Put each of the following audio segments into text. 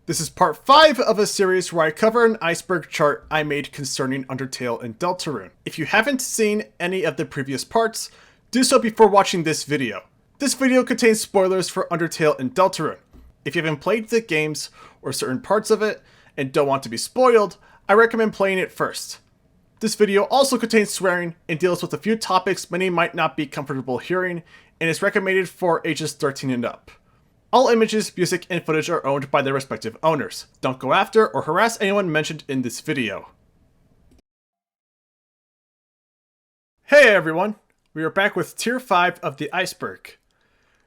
This is part 5 of a series where I cover an iceberg chart I made concerning UnderTale and DeltaRune. If you haven't seen any of the previous parts, do so before watching this video. This video contains spoilers for UnderTale and DeltaRune. If you haven't played the games or certain parts of it and don't want to be spoiled, I recommend playing it first. This video also contains swearing and deals with a few topics many might not be comfortable hearing and is recommended for ages 13 and up. All images, music, and footage are owned by their respective owners. Don't go after or harass anyone mentioned in this video. Hey everyone! We are back with Tier 5 of the Iceberg.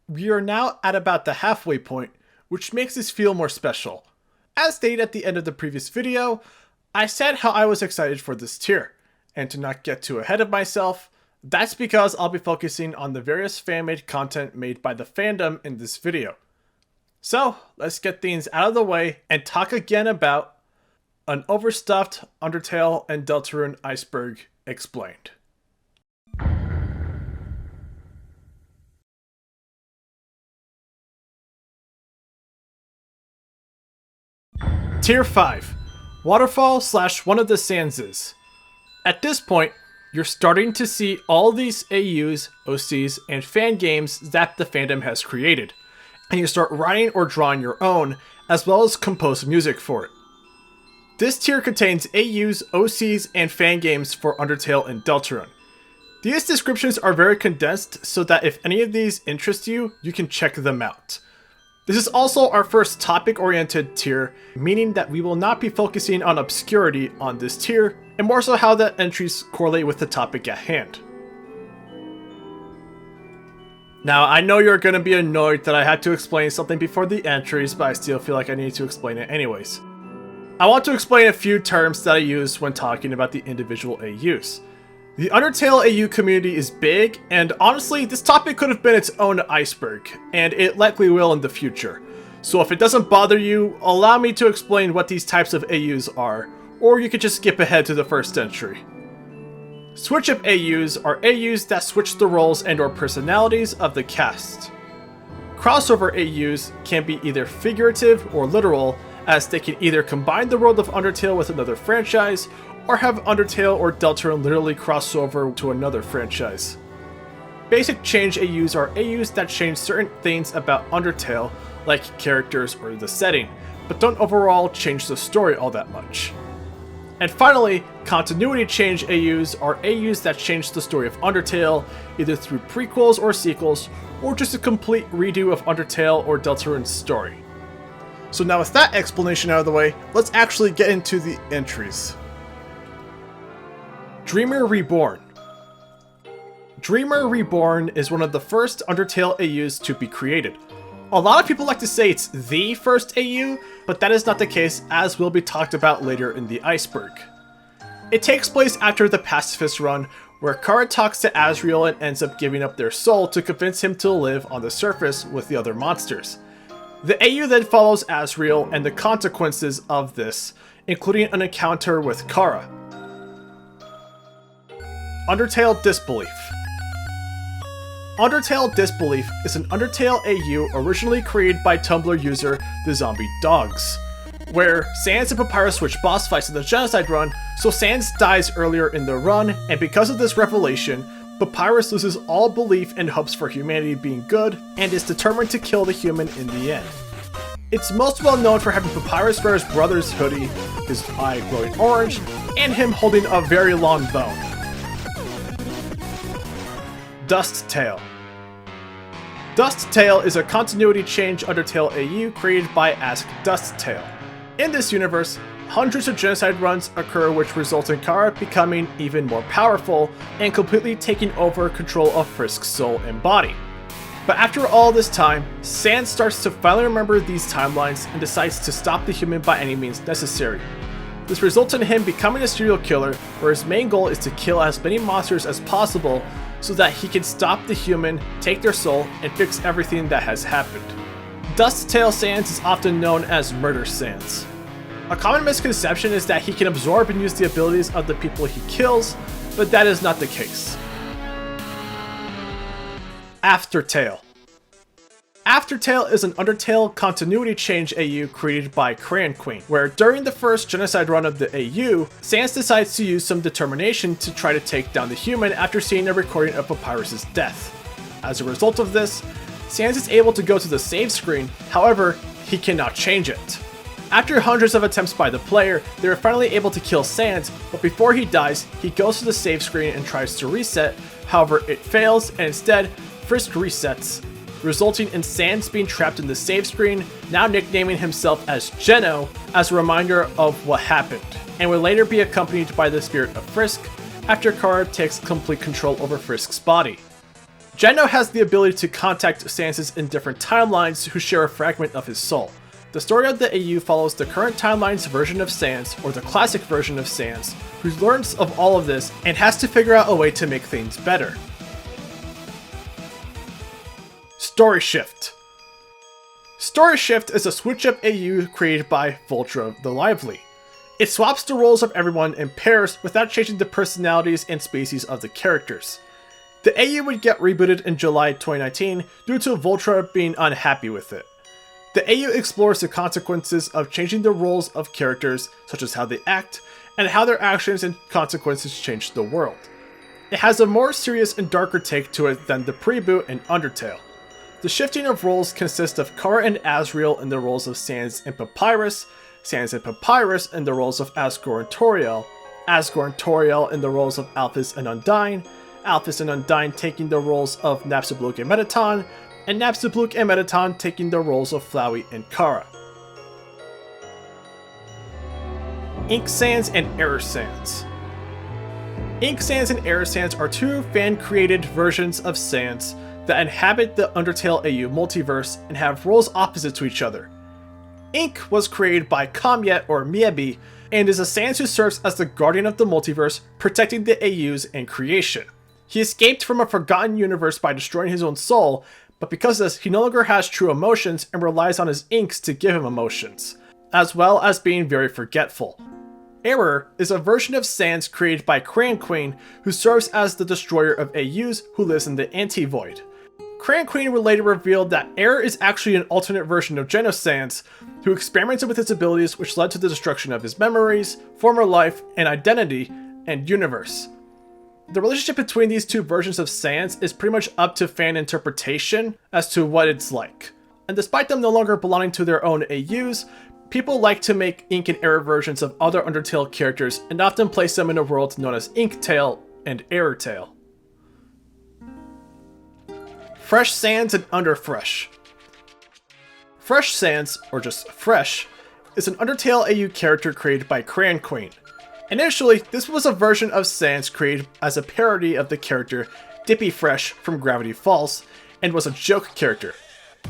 We are now at about the halfway point, which makes this feel more special. As stated at the end of the previous video, I said how I was excited for this tier, and to not get too ahead of myself, that's because I'll be focusing on the various fan-made content made by the fandom in this video. So, let's get things out of the way and talk again about an overstuffed UnderTale and DeltaRune Iceberg explained. Tier 5. Waterfall / one of the Sandses. At this point, you're starting to see all these AUs, OCs, and fan games that the fandom has created, and you start writing or drawing your own, as well as compose music for it. This tier contains AUs, OCs, and fan games for UnderTale and DeltaRune. These descriptions are very condensed so that if any of these interest you, you can check them out. This is also our first topic-oriented tier, meaning that we will not be focusing on obscurity on this tier, and more so how the entries correlate with the topic at hand. Now, I know you're going to be annoyed that I had to explain something before the entries, but I still feel like I need to explain it anyways. I want to explain a few terms that I use when talking about the individual AUs. The UnderTale AU community is big, and honestly, this topic could have been its own iceberg, and it likely will in the future. So if it doesn't bother you, allow me to explain what these types of AUs are, or you could just skip ahead to the first entry. Switch-up AUs are AUs that switch the roles and/or personalities of the cast. Crossover AUs can be either figurative or literal, as they can either combine the world of UnderTale with another franchise, or have UnderTale or DeltaRune literally cross over to another franchise. Basic change AUs are AUs that change certain things about UnderTale, like characters or the setting, but don't overall change the story all that much. And finally, continuity change AUs are AUs that change the story of UnderTale, either through prequels or sequels, or just a complete redo of UnderTale or DeltaRune's story. So now with that explanation out of the way, let's actually get into the entries. Dreemurr Reborn. Dreemurr Reborn is one of the first UnderTale AUs to be created. A lot of people like to say it's the first AU, but that is not the case, as will be talked about later in the iceberg. It takes place after the Pacifist run, where Kara talks to Asriel and ends up giving up their soul to convince him to live on the surface with the other monsters. The AU then follows Asriel and the consequences of this, including an encounter with Kara. UnderTale Disbelief. UnderTale Disbelief is an UnderTale AU originally created by Tumblr user The Zombie Dogs, where Sans and Papyrus switch boss fights in the Genocide run, so Sans dies earlier in the run, and because of this revelation, Papyrus loses all belief and hopes for humanity being good, and is determined to kill the human in the end. It's most well known for having Papyrus wear his brother's hoodie, his eye glowing orange, and him holding a very long bone. DustTale. DustTale is a continuity change UnderTale AU created by DustTale. In this universe, hundreds of genocide runs occur which result in Kara becoming even more powerful and completely taking over control of Frisk's soul and body. But after all this time, Sans starts to finally remember these timelines and decides to stop the human by any means necessary. This results in him becoming a serial killer, where his main goal is to kill as many monsters as possible so that he can stop the human, take their soul, and fix everything that has happened. DustTale Sans is often known as Murder Sans. A common misconception is that he can absorb and use the abilities of the people he kills, but that is not the case. AfterTale. AfterTale is an UnderTale continuity change AU created by Crayon Queen, where during the first genocide run of the AU, Sans decides to use some determination to try to take down the human after seeing a recording of Papyrus's death. As a result of this, Sans is able to go to the save screen, however, he cannot change it. After hundreds of attempts by the player, they are finally able to kill Sans, but before he dies, he goes to the save screen and tries to reset, however it fails and instead, Frisk resets, resulting in Sans being trapped in the save screen, now nicknaming himself as Geno as a reminder of what happened, and will later be accompanied by the spirit of Frisk after Kara takes complete control over Frisk's body. Geno has the ability to contact Sanses in different timelines who share a fragment of his soul. The story of the AU follows the current timeline's version of Sans, or the classic version of Sans, who learns of all of this and has to figure out a way to make things better. StoryShift. StoryShift is a switch-up AU created by Voltra the Lively. It swaps the roles of everyone in pairs without changing the personalities and species of the characters. The AU would get rebooted in July 2019 due to Voltra being unhappy with it. The AU explores the consequences of changing the roles of characters, such as how they act, and how their actions and consequences change the world. It has a more serious and darker take to it than the preboot in UnderTale. The shifting of roles consists of Kara and Asriel in the roles of Sans and Papyrus, Sans and Papyrus in the roles of Asgore and Toriel, Asgore and Toriel in the roles of Alphys and Undyne, Alphys and Undyne taking the roles of Napstablook and Mettaton, and Napstablook and Mettaton taking the roles of Flowey and Kara. Ink Sans and Error Sans. Ink Sans and Error Sans are two fan-created versions of Sans that inhabit the UnderTale AU multiverse and have roles opposite to each other. Ink was created by Kamyet or Miebi and is a Sans who serves as the guardian of the multiverse, protecting the AUs and creation. He escaped from a forgotten universe by destroying his own soul, but because of this, he no longer has true emotions and relies on his inks to give him emotions, as well as being very forgetful. Error is a version of Sans created by Crayon Queen, who serves as the destroyer of AUs who lives in the Anti-Void. Crayon Queen would later reveal that Error is actually an alternate version of Geno Sans, who experimented with his abilities which led to the destruction of his memories, former life, and identity, and universe. The relationship between these two versions of Sans is pretty much up to fan interpretation as to what it's like. And despite them no longer belonging to their own AUs, people like to make Ink and Error versions of other UnderTale characters and often place them in a world known as InkTale and ErrorTale. Fresh Sans and UnderFresh. Fresh Sans, or just Fresh, is an UnderTale AU character created by Crayon Queen. Initially, this was a version of Sans created as a parody of the character Dippy Fresh from Gravity Falls, and was a joke character.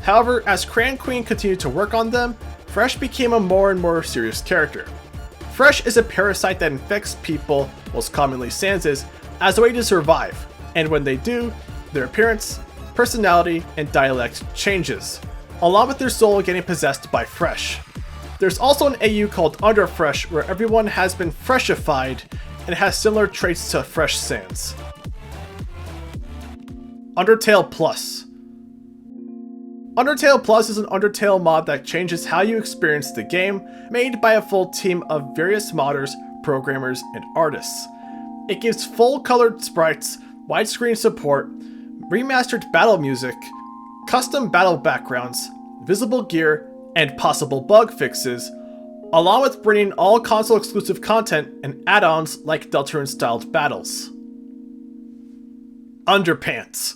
However, as Crayon Queen continued to work on them, Fresh became a more and more serious character. Fresh is a parasite that infects people, most commonly Sanses, as a way to survive, and when they do, their appearance, personality, and dialect changes, along with their soul getting possessed by Fresh. There's also an AU called UnderFresh where everyone has been freshified and has similar traits to Fresh Sans. UnderTale Plus. UnderTale Plus is an UnderTale mod that changes how you experience the game, made by a full team of various modders, programmers, and artists. It gives full-colored sprites, widescreen support, remastered battle music, custom battle backgrounds, visible gear, and possible bug fixes, along with bringing all console-exclusive content and add-ons like DeltaRune-styled battles. UnderPants.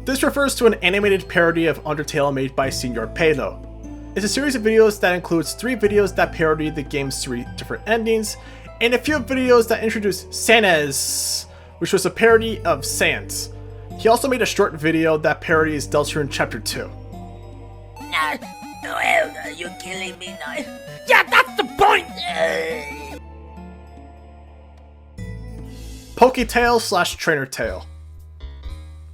This refers to an animated parody of UnderTale made by Senior Pelo. It's a series of videos that includes 3 videos that parody the game's 3 different endings, and a few videos that introduce Sans, which was a parody of Sans. He also made a short video that parodies DeltaRune Chapter 2. Are you killing me now? Yeah, that's the point! PokeTale/TrainerTale.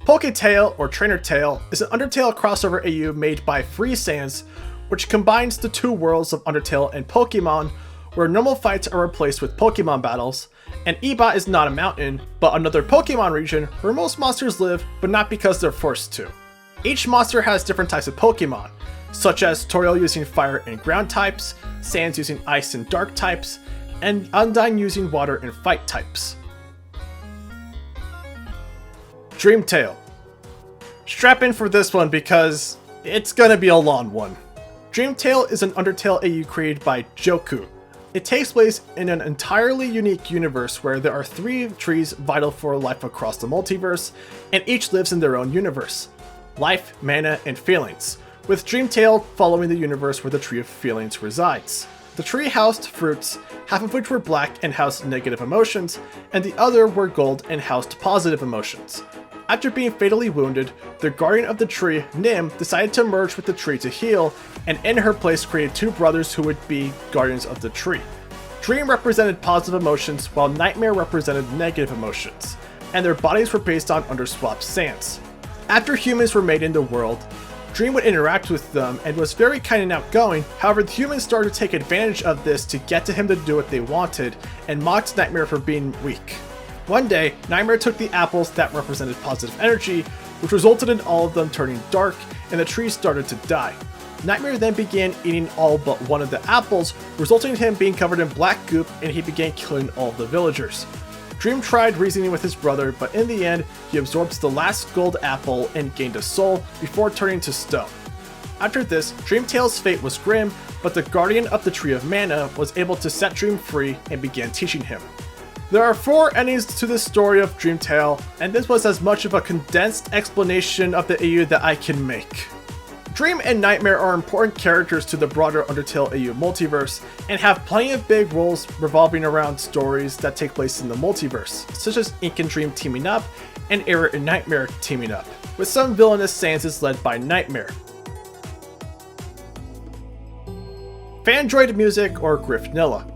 PokeTale, or TrainerTale, is an UnderTale crossover AU made by Free Sans, which combines the two worlds of UnderTale and Pokemon, where normal fights are replaced with Pokemon battles, and Eba is not a mountain, but another Pokemon region where most monsters live, but not because they're forced to. Each monster has different types of Pokemon, such as Toriel using fire and ground types, Sans using ice and dark types, and Undyne using water and fight types. DreamTale. Strap in for this one because it's gonna be a long one. DreamTale is an UnderTale AU created by Joku. It takes place in an entirely unique universe where there are 3 trees vital for life across the multiverse, and each lives in their own universe. Life, mana, and feelings, with DreamTale following the universe where the Tree of Feelings resides. The tree housed fruits, half of which were black and housed negative emotions, and the other were gold and housed positive emotions. After being fatally wounded, the guardian of the tree, Nim, decided to merge with the tree to heal, and in her place created 2 brothers who would be guardians of the tree. Dream represented positive emotions, while Nightmare represented negative emotions, and their bodies were based on UnderSwap Sans. After humans were made in the world, Dream would interact with them and was very kind and outgoing. However, the humans started to take advantage of this to get to him to do what they wanted, and mocked Nightmare for being weak. One day, Nightmare took the apples that represented positive energy, which resulted in all of them turning dark, and the trees started to die. Nightmare then began eating all but one of the apples, resulting in him being covered in black goop, and he began killing all of the villagers. Dream tried reasoning with his brother, but in the end, he absorbs the last gold apple and gained a soul before turning to stone. After this, DreamTale's fate was grim, but the guardian of the Tree of Mana was able to set Dream free and began teaching him. There are 4 endings to the story of DreamTale, and this was as much of a condensed explanation of the AU that I can make. Dream and Nightmare are important characters to the broader UnderTale AU multiverse, and have plenty of big roles revolving around stories that take place in the multiverse, such as Ink and Dream teaming up, and Error and Nightmare teaming up, with some villainous Sanses led by Nightmare. Fandroid Music, or Griffinilla.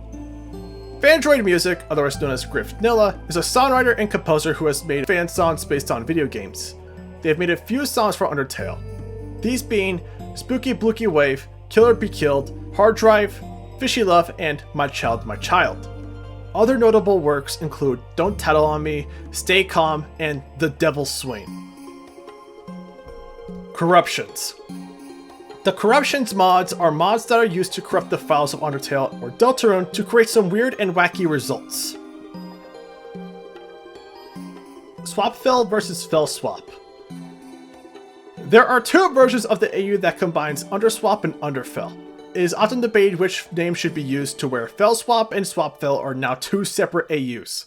Fandroid Music, otherwise known as Griffinilla, is a songwriter and composer who has made fan songs based on video games. They have made a few songs for UnderTale, these being Spooky Blooky Wave, Killer Be Killed, Hard Drive, Fishy Love, and My Child, My Child. Other notable works include Don't Tattle on Me, Stay Calm, and The Devil's Swing. Corruptions. The Corruptions mods are mods that are used to corrupt the files of UnderTale or DeltaRune to create some weird and wacky results. SwapFell Vs FellSwap. There are 2 versions of the AU that combines UnderSwap and UnderFell. It is often debated which name should be used, to where FellSwap and SwapFell are now 2 separate AUs.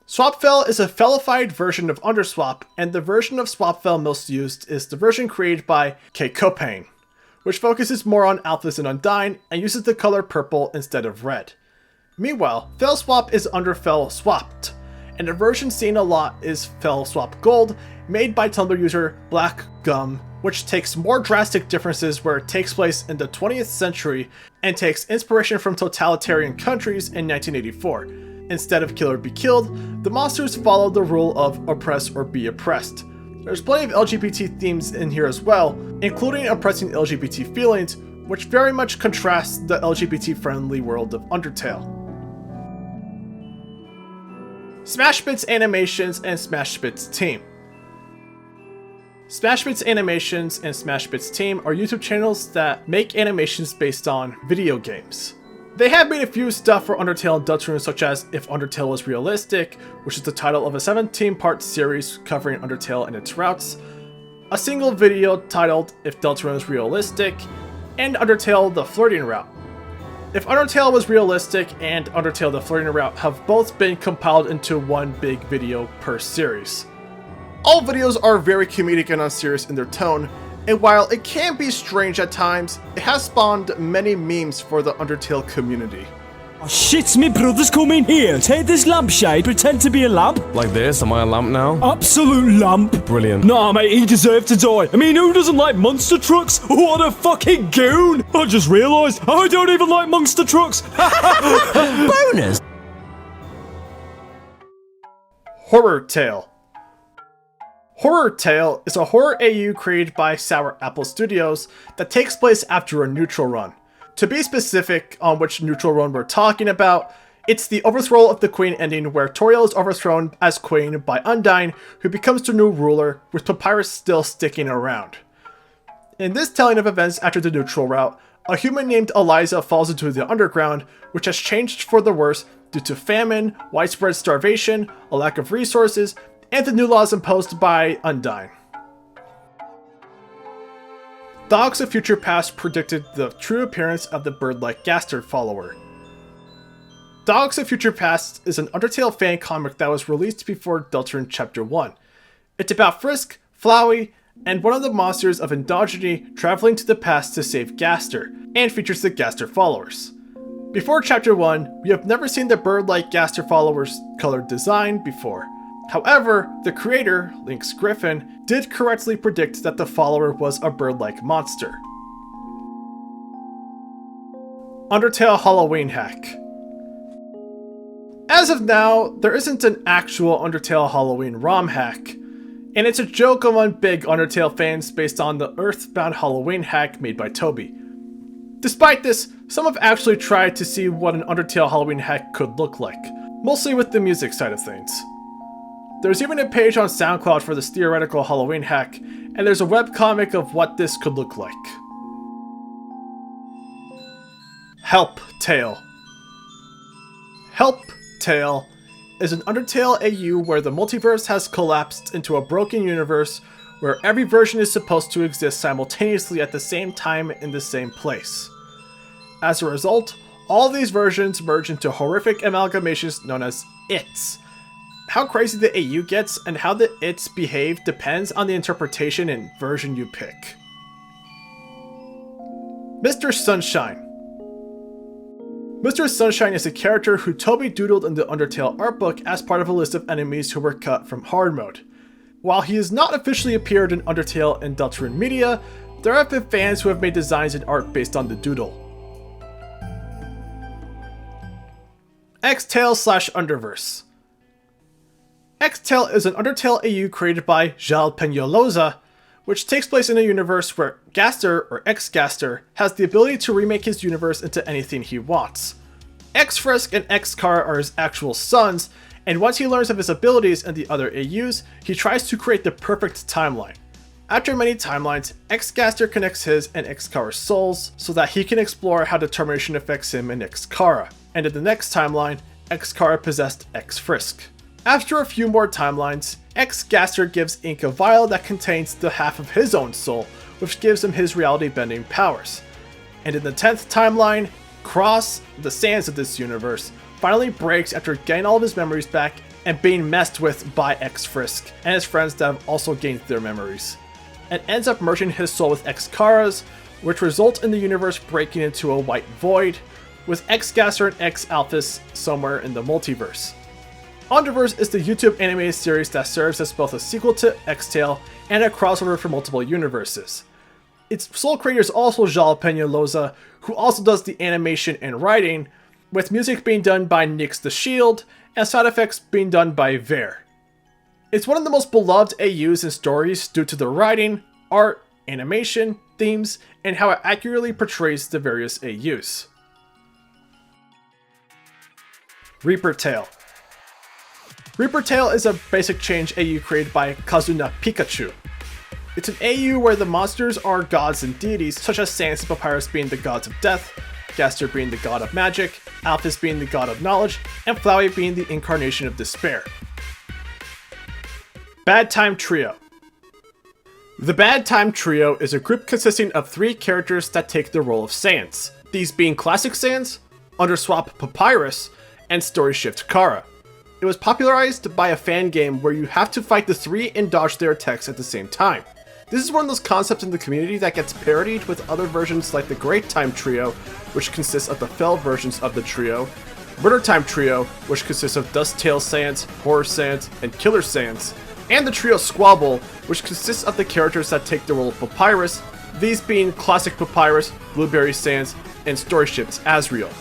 SwapFell is a fellified version of UnderSwap, and the version of SwapFell most used is the version created by Copain, which focuses more on alphas and Undyne and uses the color purple instead of red. Meanwhile, FellSwap is UnderFell Swapped, and the version seen a lot is FellSwap Gold, made by Tumblr user Black Gum, which takes more drastic differences where it takes place in the 20th century and takes inspiration from totalitarian countries in 1984. Instead of Kill or Be Killed, the monsters follow the rule of oppress or be oppressed. There's plenty of LGBT themes in here as well, including oppressing LGBT feelings, which very much contrasts the LGBT-friendly world of UnderTale. SmashBits Animations and SmashBits Team. SmashBits Animations and SmashBits Team are YouTube channels that make animations based on video games. They have made a few stuff for UnderTale and DeltaRune, such as If UnderTale Was Realistic, which is the title of a 17-part series covering UnderTale and its routes, a single video titled If DeltaRune Was Realistic, and UnderTale The Flirting Route. If UnderTale Was Realistic and UnderTale The Flirting Route have both been compiled into one big video per series. All videos are very comedic and unserious in their tone, and while it can be strange at times, it has spawned many memes for the UnderTale community. Oh shit, me brother's coming here. Take this lampshade, pretend to be a lamp. Like this? Am I a lamp now? Absolute lamp. Brilliant. Nah, mate, he deserved to die. I mean, who doesn't like monster trucks? What a fucking goon! I just realised I don't even like monster trucks. Bonus! HorrorTale. HorrorTale is a horror AU created by Sour Apple Studios that takes place after a neutral run. To be specific on which neutral run we're talking about, It's the overthrow of the queen ending where Toriel is overthrown as queen by Undyne, who becomes the new ruler, with Papyrus still sticking around. In this telling of events after the neutral route, a human named Eliza falls into the underground, which has changed for the worse due to famine, widespread starvation, a lack of resources, and the new laws imposed by Undyne. Dogs of Future Past predicted the true appearance of the bird-like Gaster follower. Dogs of Future Past is an UnderTale fan comic that was released before DeltaRune Chapter 1. It's about Frisk, Flowey, and one of the monsters of Endogeny traveling to the past to save Gaster, and features the Gaster followers. Before Chapter 1, we have never seen the bird-like Gaster followers' colored design before. However, the creator, Link's Griffin, did correctly predict that the follower was a bird-like monster. UnderTale Halloween Hack. As of now, there isn't an actual UnderTale Halloween ROM hack, and it's a joke among big UnderTale fans based on the Earthbound Halloween hack made by Toby. Despite this, some have actually tried to see what an UnderTale Halloween hack could look like, mostly with the music side of things. There's even a page on SoundCloud for this theoretical Halloween hack, and there's a webcomic of what this could look like. HelpTale. HelpTale is an UnderTale AU where the multiverse has collapsed into a broken universe where every version is supposed to exist simultaneously at the same time in the same place. As a result, all these versions merge into horrific amalgamations known as ITs. How crazy the AU gets and how the ITs behave depends on the interpretation and version you pick. Mr. Sunshine. Mr. Sunshine is a character who Toby doodled in the UnderTale art book as part of a list of enemies who were cut from hard mode. While he has not officially appeared in UnderTale and DeltaRune media, there have been fans who have made designs and art based on the doodle. XTale/UnderVerse. XTale is an UnderTale AU created by Peñalosa, which takes place in a universe where Gaster, or X-Gaster, has the ability to remake his universe into anything he wants. X-Frisk and X-Kara are his actual sons, and once he learns of his abilities and the other AUs, he tries to create the perfect timeline. After many timelines, X-Gaster connects his and X-Kara's souls so that he can explore how determination affects him and X-Kara, and in the next timeline, X-Kara possessed X-Frisk. After a few more timelines, X-Gaster gives Ink a vial that contains the half of his own soul, which gives him his reality-bending powers. And in the 10th timeline, Cross, the sands of this universe, finally breaks after getting all of his memories back and being messed with by X-Frisk and his friends that have also gained their memories, and ends up merging his soul with X-Kara's, which results in the universe breaking into a white void, with X-Gaster and X-Alphys somewhere in the multiverse. UnderVerse is the YouTube animated series that serves as both a sequel to XTale and a crossover for multiple universes. Its sole creator is also Peñalosa, who also does the animation and writing, with music being done by Nyx the Shield, and sound effects being done by Ver. It's one of the most beloved AUs in stories due to the writing, art, animation, themes, and how it accurately portrays the various AUs. ReaperTale. ReaperTale is a basic change AU created by Kazuna Pikachu. It's an AU where the monsters are gods and deities, such as Sans and Papyrus being the gods of death, Gaster being the god of magic, Alphys being the god of knowledge, and Flowey being the incarnation of despair. Bad Time Trio. The Bad Time Trio is a group consisting of 3 characters that take the role of Sans, these being Classic Sans, UnderSwap Papyrus, and StoryShift Kara. It was popularized by a fan game where you have to fight the 3 and dodge their attacks at the same time. This is one of those concepts in the community that gets parodied with other versions like the Great Time Trio, which consists of the Fell versions of the trio, Murder Time Trio, which consists of DustTale Sans, Horror Sans, and Killer Sans, and the trio Squabble, which consists of the characters that take the role of Papyrus, these being Classic Papyrus, Blueberry Sans, and StoryShift's Asriel.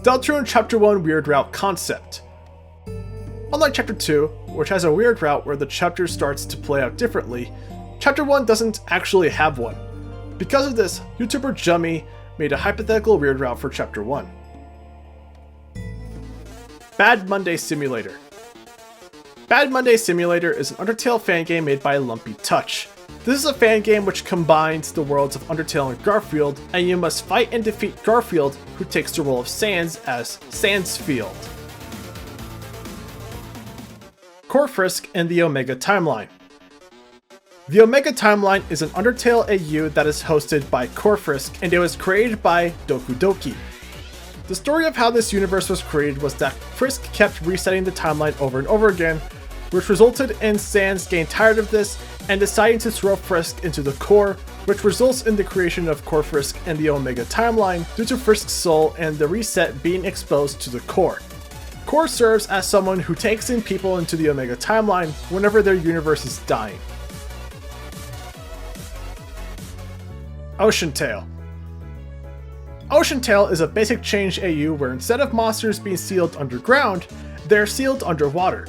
DeltaRune Chapter 1 Weird Route Concept. Unlike Chapter 2, which has a weird route where the chapter starts to play out differently, Chapter 1 doesn't actually have one. Because of this, YouTuber Jummy made a hypothetical weird route for Chapter 1. Bad Monday Simulator. Bad Monday Simulator is an UnderTale fan game made by Lumpy Touch. This is a fan game which combines the worlds of UnderTale and Garfield, and you must fight and defeat Garfield, who takes the role of Sans as Sansfield. Corfrisk and the Omega Timeline. The Omega Timeline is an UnderTale AU that is hosted by Corfrisk, and it was created by Doku Doki. The story of how this universe was created was that Frisk kept resetting the timeline over and over again, which resulted in Sans getting tired of this and deciding to throw Frisk into the core, which results in the creation of Corfrisk and the Omega Timeline due to Frisk's soul and the reset being exposed to the core. Core serves as someone who takes in people into the Omega Timeline whenever their universe is dying. OceanTale. OceanTale is a basic change AU where instead of monsters being sealed underground, they're sealed underwater.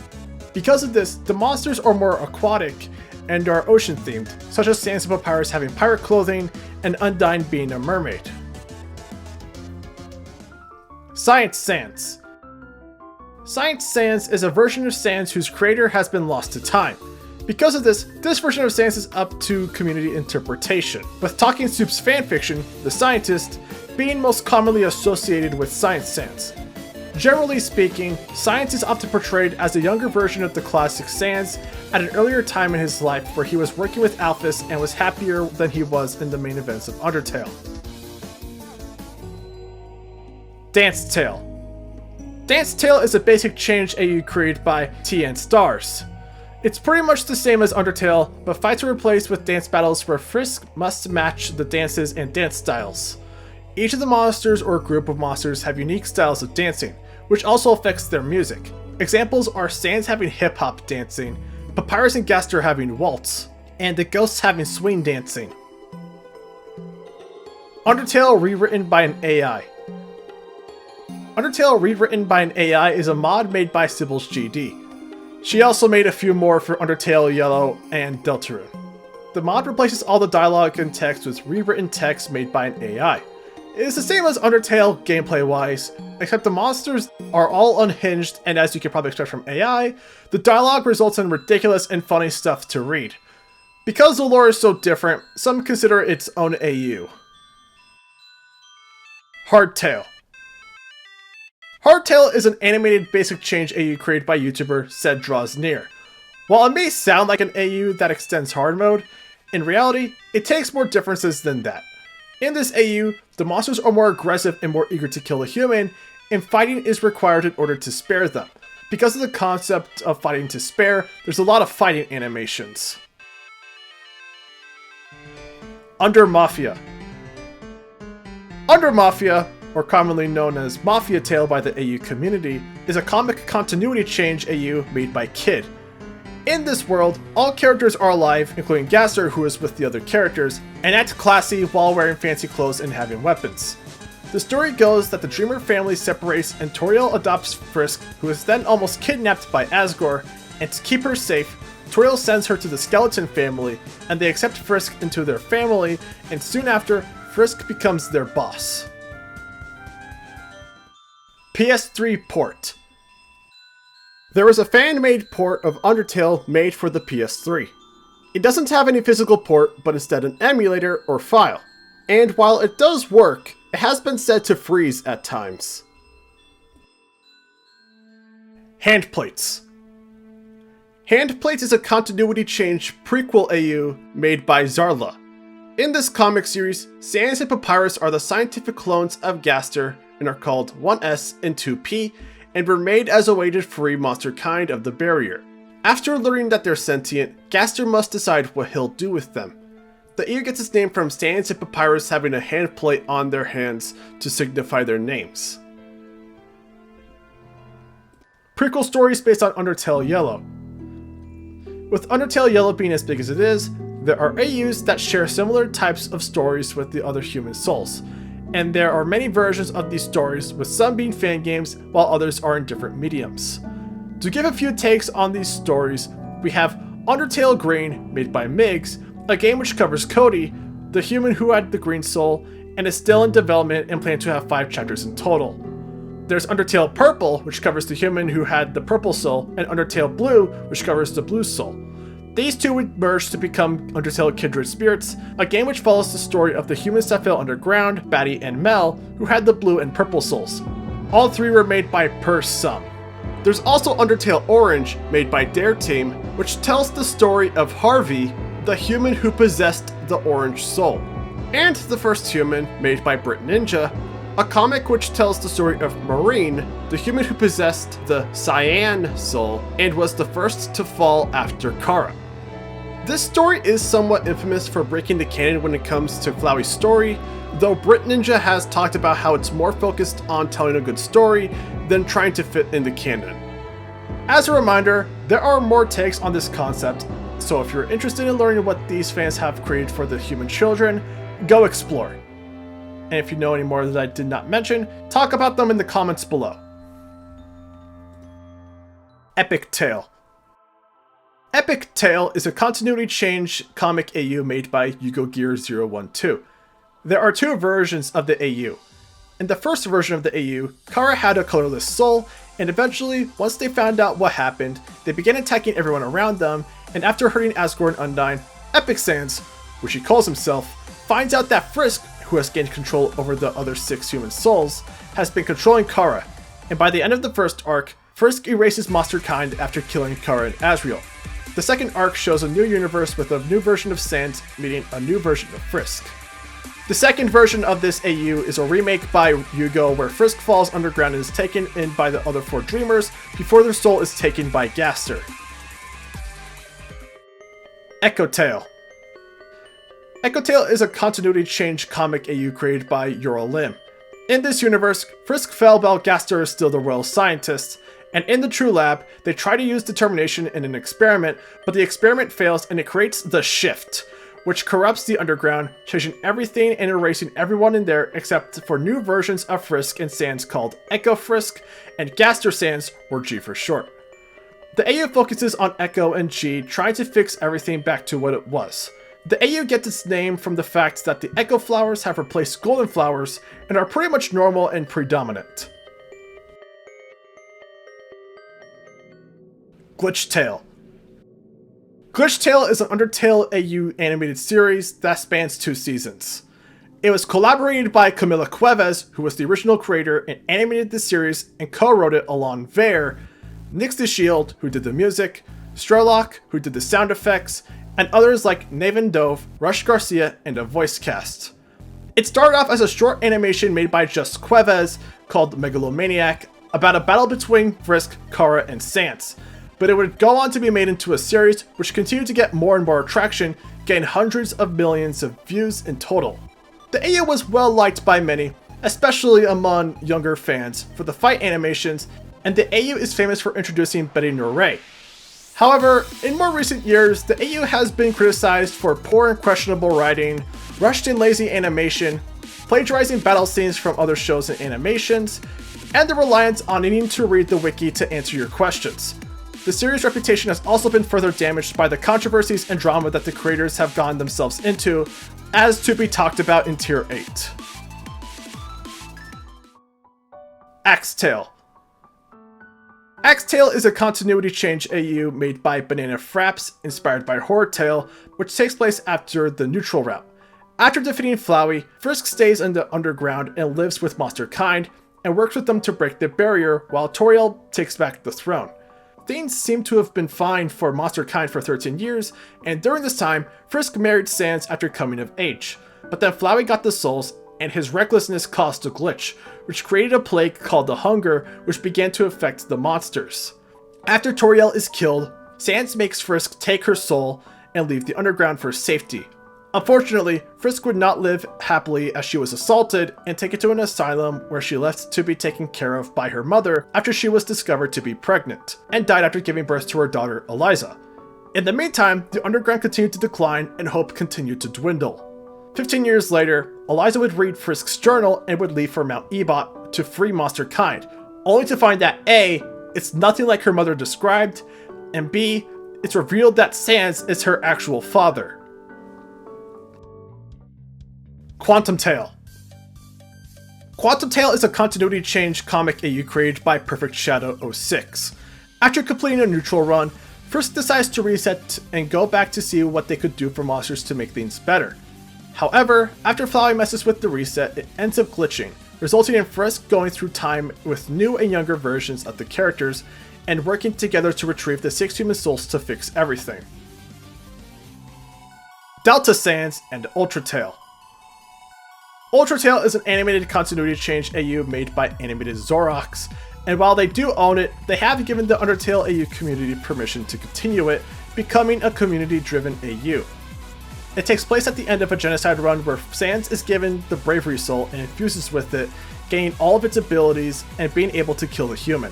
Because of this, the monsters are more aquatic and are ocean themed, such as Sans and Papyrus having pirate clothing and Undyne being a mermaid. Science Sans. Science Sans is a version of Sans whose creator has been lost to time. Because of this version of Sans is up to community interpretation, with Talking Soup's fanfiction, The Scientist, being most commonly associated with Science Sans. Generally speaking, Science is often portrayed as a younger version of the classic Sans at an earlier time in his life where he was working with Alphys and was happier than he was in the main events of UnderTale. DanceTale. DanceTale is a basic change AU created by TN Stars. It's pretty much the same as UnderTale, but fights are replaced with dance battles where Frisk must match the dances and dance styles. Each of the monsters or group of monsters have unique styles of dancing, which also affects their music. Examples are Sans having hip-hop dancing, Papyrus and Gaster having waltz, and the ghosts having swing dancing. UnderTale rewritten by an AI. UnderTale rewritten by an AI is a mod made by Sibyl's GD. She also made a few more for UnderTale Yellow and DeltaRune. The mod replaces all the dialogue and text with rewritten text made by an AI. It is the same as UnderTale gameplay-wise, except the monsters are all unhinged, and as you can probably expect from AI, the dialogue results in ridiculous and funny stuff to read. Because the lore is so different, some consider it its own AU. HorrorTale. HorrorTale is an animated basic change AU created by YouTuber Said Draws Near. While it may sound like an AU that extends hard mode, in reality, it takes more differences than that. In this AU, the monsters are more aggressive and more eager to kill a human, and fighting is required in order to spare them. Because of the concept of fighting to spare, there's a lot of fighting animations. UnderMafia. UnderMafia, or commonly known as MafiaTale by the AU community, is a comic continuity change AU made by Kid. In this world, all characters are alive, including Gaster, who is with the other characters, and act classy while wearing fancy clothes and having weapons. The story goes that the Dreemurr family separates and Toriel adopts Frisk, who is then almost kidnapped by Asgore, and to keep her safe, Toriel sends her to the Skeleton family, and they accept Frisk into their family, and soon after, Frisk becomes their boss. PS3 Port. There was a fan-made port of UnderTale made for the PS3. It doesn't have any physical port, but instead an emulator or file. And while it does work, it has been said to freeze at times. Handplates. Handplates is a continuity change prequel AU made by Zarla. In this comic series, Sans and Papyrus are the scientific clones of Gaster and are called 1S and 2P, and were made as a way to free monster kind of the barrier. After learning that they're sentient, Gaster must decide what he'll do with them. The AU gets its name from Sans and Papyrus having a handplate on their hands to signify their names. Prequel stories based on UnderTale Yellow. With UnderTale Yellow being as big as it is, there are AUs that share similar types of stories with the other human souls, and there are many versions of these stories, with some being fan games while others are in different mediums. To give a few takes on these stories, we have UnderTale Green, made by Migs, a game which covers Cody, the human who had the green soul, and is still in development and planned to have 5 chapters in total. There's UnderTale Purple, which covers the human who had the purple soul, and UnderTale Blue, which covers the blue soul. These two would merge to become UnderTale Kindred Spirits, a game which follows the story of the humans that fell underground, Batty and Mel, who had the blue and purple souls. All three were made by PerSum. There's also UnderTale Orange, made by Dare Team, which tells the story of Harvey, the human who possessed the orange soul. And the first human, made by Brit Ninja, a comic which tells the story of Marine, the human who possessed the cyan soul and was the first to fall after Kara. This story is somewhat infamous for breaking the canon when it comes to Flowey's story, though Brit Ninja has talked about how it's more focused on telling a good story than trying to fit in the canon. As a reminder, there are more takes on this concept, so if you're interested in learning what these fans have created for the human children, go explore. And if you know any more that I did not mention, talk about them in the comments below. EpicTale. EpicTale is a continuity change comic AU made by Yugo Gear 012. There are two versions of the AU. In the first version of the AU, Kara had a colorless soul, and eventually, once they found out what happened, they began attacking everyone around them, and after hurting Asgore and Undyne, Epic Sans, which he calls himself, finds out that Frisk, who has gained control over the other 6 human souls, has been controlling Kara, and by the end of the first arc, Frisk erases monster kind after killing Kara and Asriel. The second arc shows a new universe with a new version of Sans meeting a new version of Frisk. The second version of this AU is a remake by Yugo where Frisk falls underground and is taken in by the other 4 Dreamers before their soul is taken by Gaster. EchoTale. EchoTale is a continuity change comic AU created by Ural Lim. In this universe, Frisk fell while Gaster is still the royal scientist, and in the True Lab, they try to use determination in an experiment, but the experiment fails and it creates the Shift, which corrupts the underground, changing everything and erasing everyone in there except for new versions of Frisk and Sans called Echo Frisk and Gaster Sans, or G for short. The AU focuses on Echo and G trying to fix everything back to what it was. The AU gets its name from the fact that the Echo flowers have replaced golden flowers and are pretty much normal and predominant. GlitchTale. GlitchTale is an UnderTale AU animated series that spans 2 seasons. It was collaborated by Camila Cuevas, who was the original creator and animated the series and co-wrote it along Vare, Nix the Shield, who did the music, Strelok, who did the sound effects, and others like Naven Dove, Rush Garcia, and a voice cast. It started off as a short animation made by just Cuevas called Megalomaniac about a battle between Frisk, Kara, and Sans, but it would go on to be made into a series which continued to get more and more traction, getting hundreds of millions of views in total. The AU was well liked by many, especially among younger fans, for the fight animations, and the AU is famous for introducing Betty Norray. However, in more recent years, the AU has been criticized for poor and questionable writing, rushed and lazy animation, plagiarizing battle scenes from other shows and animations, and the reliance on needing to read the wiki to answer your questions. The series' reputation has also been further damaged by the controversies and drama that the creators have gotten themselves into, as to be talked about in Tier 8. XTale. XTale is a continuity change AU made by Banana Fraps, inspired by HorrorTale, which takes place after the neutral route. After defeating Flowey, Frisk stays in the underground and lives with monster kind, and works with them to break the barrier while Toriel takes back the throne. Things seem to have been fine for monster kind for 13 years, and during this time, Frisk married Sans after coming of age. But then Flowey got the souls, and his recklessness caused a glitch, which created a plague called the Hunger, which began to affect the monsters. After Toriel is killed, Sans makes Frisk take her soul and leave the underground for safety. Unfortunately, Frisk would not live happily as she was assaulted and taken to an asylum where she left to be taken care of by her mother after she was discovered to be pregnant, and died after giving birth to her daughter Eliza. In the meantime, the underground continued to decline and hope continued to dwindle. 15 years later, Eliza would read Frisk's journal and would leave for Mount Ebot to free monster kind, only to find that A, it's nothing like her mother described, and B, it's revealed that Sans is her actual father. QuantumTale is a continuity change comic AU created by Perfect Shadow 06. After completing a neutral run, Frisk decides to reset and go back to see what they could do for monsters to make things better. However, after Flowey messes with the reset, it ends up glitching, resulting in Frisk going through time with new and younger versions of the characters and working together to retrieve the 6 human souls to fix everything. Delta Sands and UltraTale. UltraTale is an animated continuity change AU made by Animated Zorox, and while they do own it, they have given the UnderTale AU community permission to continue it, becoming a community-driven AU. It takes place at the end of a genocide run where Sans is given the Bravery Soul and infuses with it, gaining all of its abilities and being able to kill the human.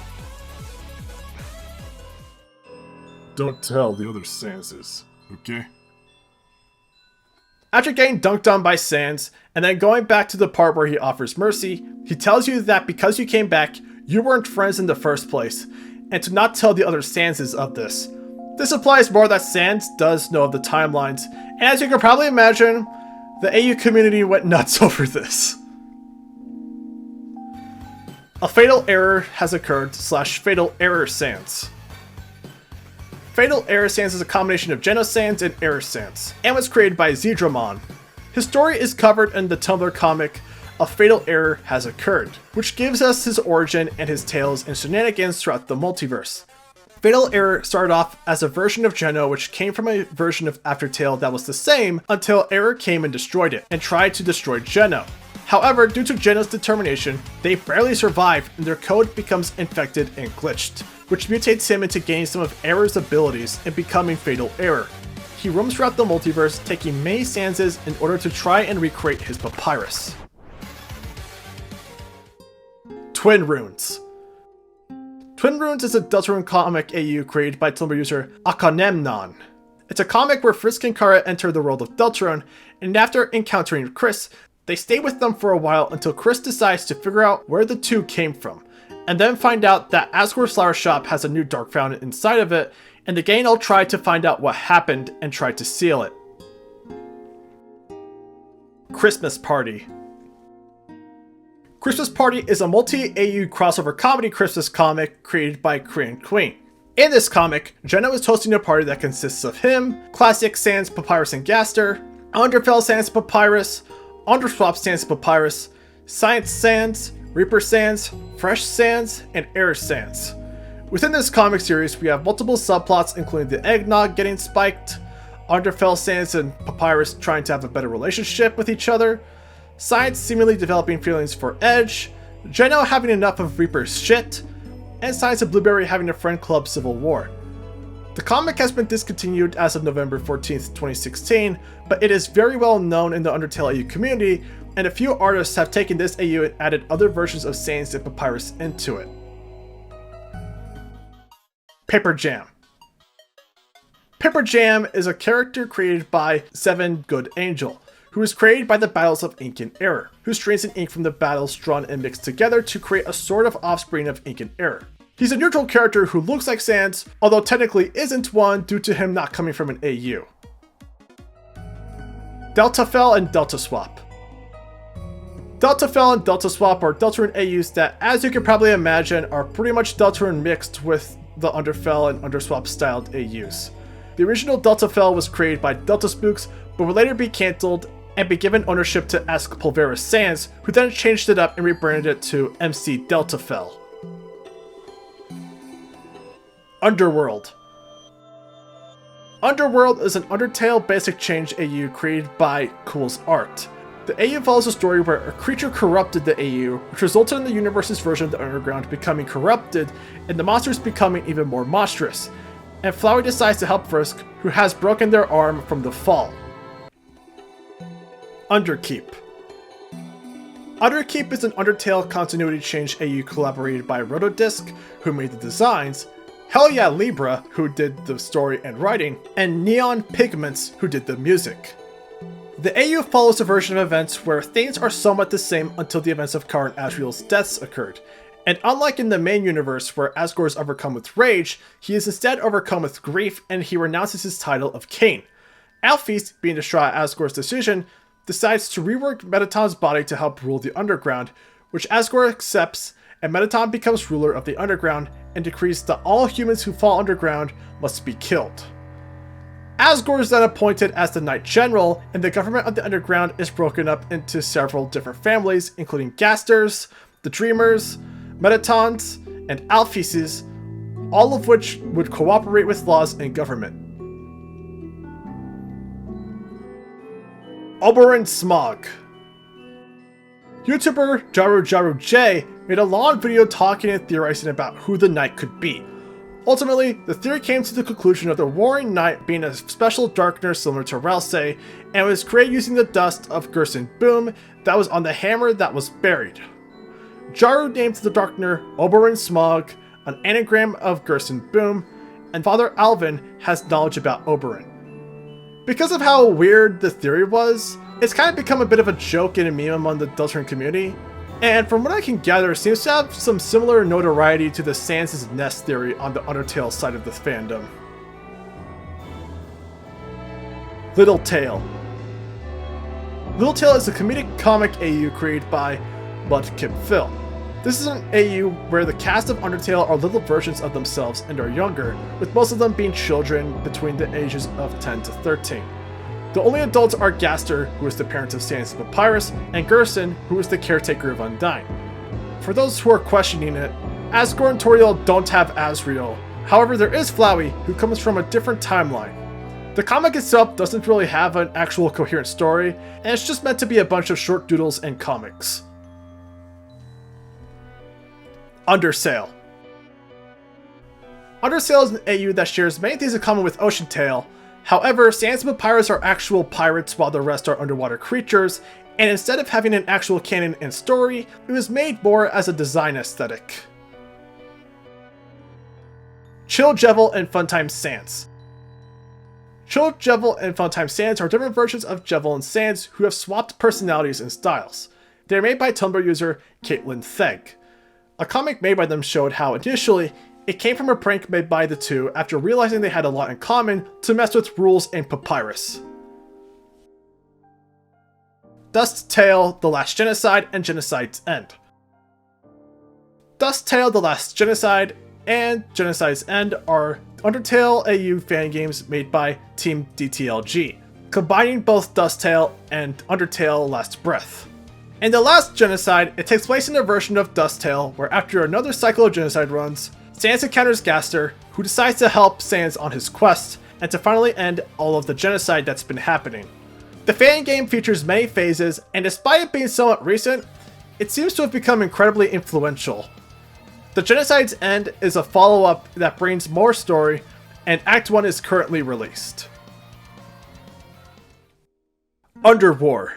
Don't tell the other Sanses, okay? After getting dunked on by Sans, and then going back to the part where he offers mercy, he tells you that because you came back, you weren't friends in the first place, and to not tell the other Sanses of this. This implies more that Sans does know of the timelines, and as you can probably imagine, the AU community went nuts over this. A fatal error has occurred / fatal error Sans. Fatal Error Sans is a combination of Genosans and Error Sans, and was created by Zedramon. His story is covered in the Tumblr comic A Fatal Error Has Occurred, which gives us his origin and his tales and shenanigans throughout the multiverse. Fatal Error started off as a version of Geno which came from a version of AfterTale that was the same until Error came and destroyed it, and tried to destroy Geno. However, due to Geno's determination, they barely survive and their code becomes infected and glitched, which mutates him into gaining some of Error's abilities and becoming Fatal Error. He roams throughout the multiverse, taking many Sanses in order to try and recreate his papyrus. Twin Runes. Twin Runes is a DeltaRune comic AU created by Tumblr user Akanemnon. It's a comic where Frisk and Kara enter the world of DeltaRune, and after encountering Chris, they stay with them for a while until Chris decides to figure out where the two came from, and then find out that Asgore's flower shop has a new dark fountain inside of it, and the gang all try to find out what happened and try to seal it. Christmas Party. Christmas Party is a multi-AU crossover comedy Christmas comic created by Korean Queen. In this comic, Geno is hosting a party that consists of him, Classic Sans, Papyrus and Gaster, UnderFell Sans Papyrus, UnderSwap Sans Papyrus, Science Sans, Reaper Sans, Fresh Sans, and Air Sans. Within this comic series, we have multiple subplots including the eggnog getting spiked, UnderFell Sans and Papyrus trying to have a better relationship with each other, Science seemingly developing feelings for Edge, Geno having enough of Reaper's shit, and Science and Blueberry having a friend club civil war. The comic has been discontinued as of November 14th, 2016, but it is very well known in the UnderTale AU community, and a few artists have taken this AU and added other versions of Sans and Papyrus into it. Paper Jam. Paper Jam is a character created by Seven Good Angel, who is created by the battles of Ink and Error, who strains in ink from the battles drawn and mixed together to create a sort of offspring of Ink and Error. He's a neutral character who looks like Sans, although technically isn't one due to him not coming from an AU. DeltaFell and DeltaSwap. DeltaFell and DeltaSwap are DeltaRune AUs that, as you can probably imagine, are pretty much DeltaRune mixed with the UnderFell and UnderSwap styled AUs. The original DeltaFell was created by DeltaSpooks, but would later be cancelled and be given ownership to Ask Pulveris Sans, who then changed it up and rebranded it to MC DeltaFell. Underworld. Underworld is an UnderTale basic change AU created by Cool's Art. The AU follows a story where a creature corrupted the AU, which resulted in the universe's version of the Underground becoming corrupted and the monsters becoming even more monstrous, and Flowey decides to help Frisk, who has broken their arm from the fall. Underkeep. Underkeep is an UnderTale continuity change AU collaborated by Rotodisc, who made the designs, Hell Yeah Libra, who did the story and writing, and Neon Pigments, who did the music. The AU follows a version of events where things are somewhat the same until the events of Kara and Asriel's deaths occurred, and unlike in the main universe where Asgore is overcome with rage, he is instead overcome with grief and he renounces his title of King. Alphys, being distraught at Asgore's decision, decides to rework Metaton's body to help rule the underground, which Asgore accepts, and Mettaton becomes ruler of the underground and decrees that all humans who fall underground must be killed. Asgore is then appointed as the Knight General, and the government of the underground is broken up into several different families, including Gasters, the Dreemurrs, Mettatons, and Alphieses, all of which would cooperate with laws and government. Oberon Smog. YouTuber JaruJaruJ made a long video talking and theorizing about who the Knight could be. Ultimately, the theory came to the conclusion of the Roaring Knight being a special darkener similar to Ralsei, and was created using the dust of Gerson Boom that was on the hammer that was buried. Jaru named the darkener Oberon Smog, an anagram of Gerson Boom, and Father Alvin has knowledge about Oberon. Because of how weird the theory was, it's kind of become a bit of a joke and a meme among the DeltaRune community, and from what I can gather, seems to have some similar notoriety to the Sans' Nest theory on the UnderTale side of the fandom. Little Tale. Little Tale is a comedic comic AU created by Mudkip Phil. This is an AU where the cast of UnderTale are little versions of themselves and are younger, with most of them being children between the ages of 10 to 13. The only adults are Gaster, who is the parent of Sans and Papyrus, and Gerson, who is the caretaker of Undyne. For those who are questioning it, Asgore and Toriel don't have Asriel. However, there is Flowey, who comes from a different timeline. The comic itself doesn't really have an actual coherent story, and it's just meant to be a bunch of short doodles and comics. UnderTale. UnderTale is an AU that shares many things in common with OceanTale. However, Sans and Papyrus are actual pirates while the rest are underwater creatures, and instead of having an actual canon and story, it was made more as a design aesthetic. Chill Jevil and Funtime Sans. Chill Jevil and Funtime Sans are different versions of Jevil and Sans who have swapped personalities and styles. They are made by Tumblr user Caitlin Theg. A comic made by them showed how initially, it came from a prank made by the two after realizing they had a lot in common to mess with Rules and Papyrus. DustTale, The Last Genocide, and Genocide's End. DustTale, The Last Genocide, and Genocide's End are UnderTale AU fan games made by Team DTLG, combining both DustTale and UnderTale Last Breath. In The Last Genocide, it takes place in a version of DustTale where after another cycle of genocide runs, Sans encounters Gaster, who decides to help Sans on his quest, and to finally end all of the genocide that's been happening. The fan game features many phases, and despite it being somewhat recent, it seems to have become incredibly influential. The Genocide's End is a follow-up that brings more story, and Act 1 is currently released. Underwar.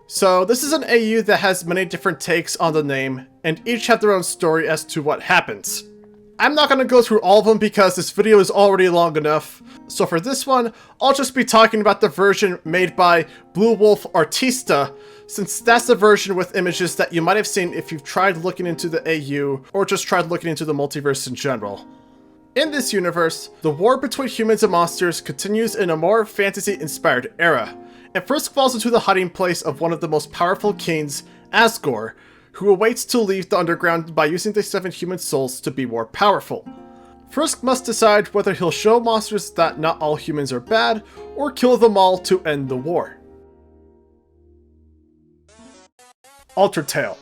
So this is an AU that has many different takes on the name, and each have their own story as to what happens. I'm not going to go through all of them because this video is already long enough, so for this one, I'll just be talking about the version made by Blue Wolf Artista, since that's the version with images that you might have seen if you've tried looking into the AU, or just tried looking into the multiverse in general. In this universe, the war between humans and monsters continues in a more fantasy-inspired era, and first falls into the hiding place of one of the most powerful kings, Asgore, who awaits to leave the underground by using the 7 human souls to be more powerful. Frisk must decide whether he'll show monsters that not all humans are bad, or kill them all to end the war. AfterTale.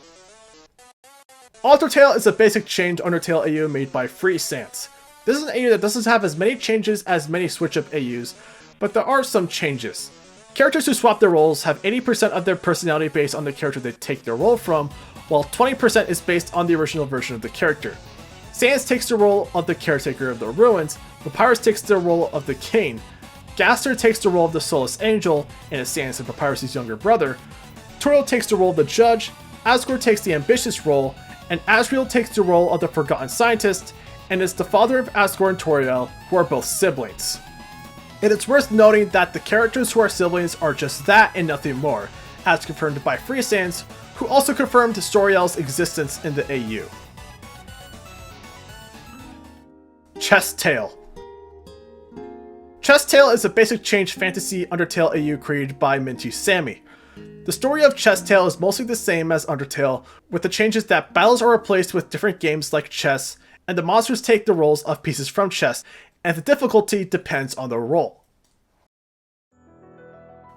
AfterTale is a basic changed UnderTale AU made by Free Sans. This is an AU that doesn't have as many changes as many switch-up AUs, but there are some changes. Characters who swap their roles have 80% of their personality based on the character they take their role from, while 20% is based on the original version of the character. Sans takes the role of the caretaker of the ruins, Papyrus takes the role of the king, Gaster takes the role of the soulless angel, and is Sans and Papyrus' younger brother, Toriel takes the role of the judge, Asgore takes the ambitious role, and Asriel takes the role of the forgotten scientist, and is the father of Asgore and Toriel, who are both siblings. And it's worth noting that the characters who are siblings are just that and nothing more, as confirmed by Free Sans, who also confirmed Storiel's existence in the AU. ChessTale. ChessTale is a basic change fantasy UnderTale AU created by Minty Sammy. The story of ChessTale is mostly the same as UnderTale, with the changes that battles are replaced with different games like chess, and the monsters take the roles of pieces from chess, and the difficulty depends on the role.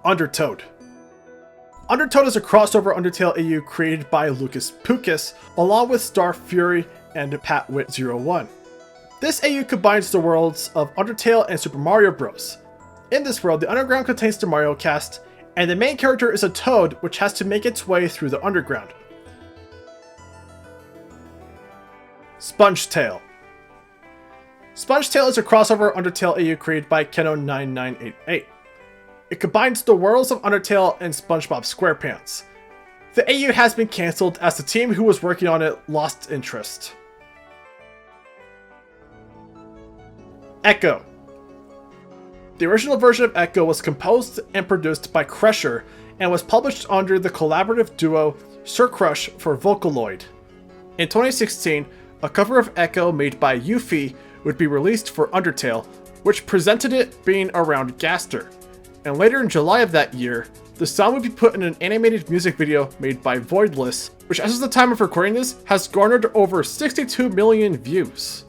Undertoad. Undertoad is a crossover UnderTale AU created by Lucas Pukas, along with Star Fury and PatWit01. This AU combines the worlds of UnderTale and Super Mario Bros. In this world, the underground contains the Mario cast, and the main character is a toad which has to make its way through the underground. SpongeTale. SpongeTale is a crossover UnderTale AU created by Keno9988. It combines the worlds of UnderTale and SpongeBob SquarePants. The AU has been cancelled as the team who was working on it lost interest. Echo. The original version of Echo was composed and produced by Crusher and was published under the collaborative duo Sir Crush for Vocaloid. In 2016, a cover of Echo made by Yuffie would be released for UnderTale, which presented it being around Gaster. And later in July of that year, the song would be put in an animated music video made by Voidless, which as of the time of recording this, has garnered over 62 million views.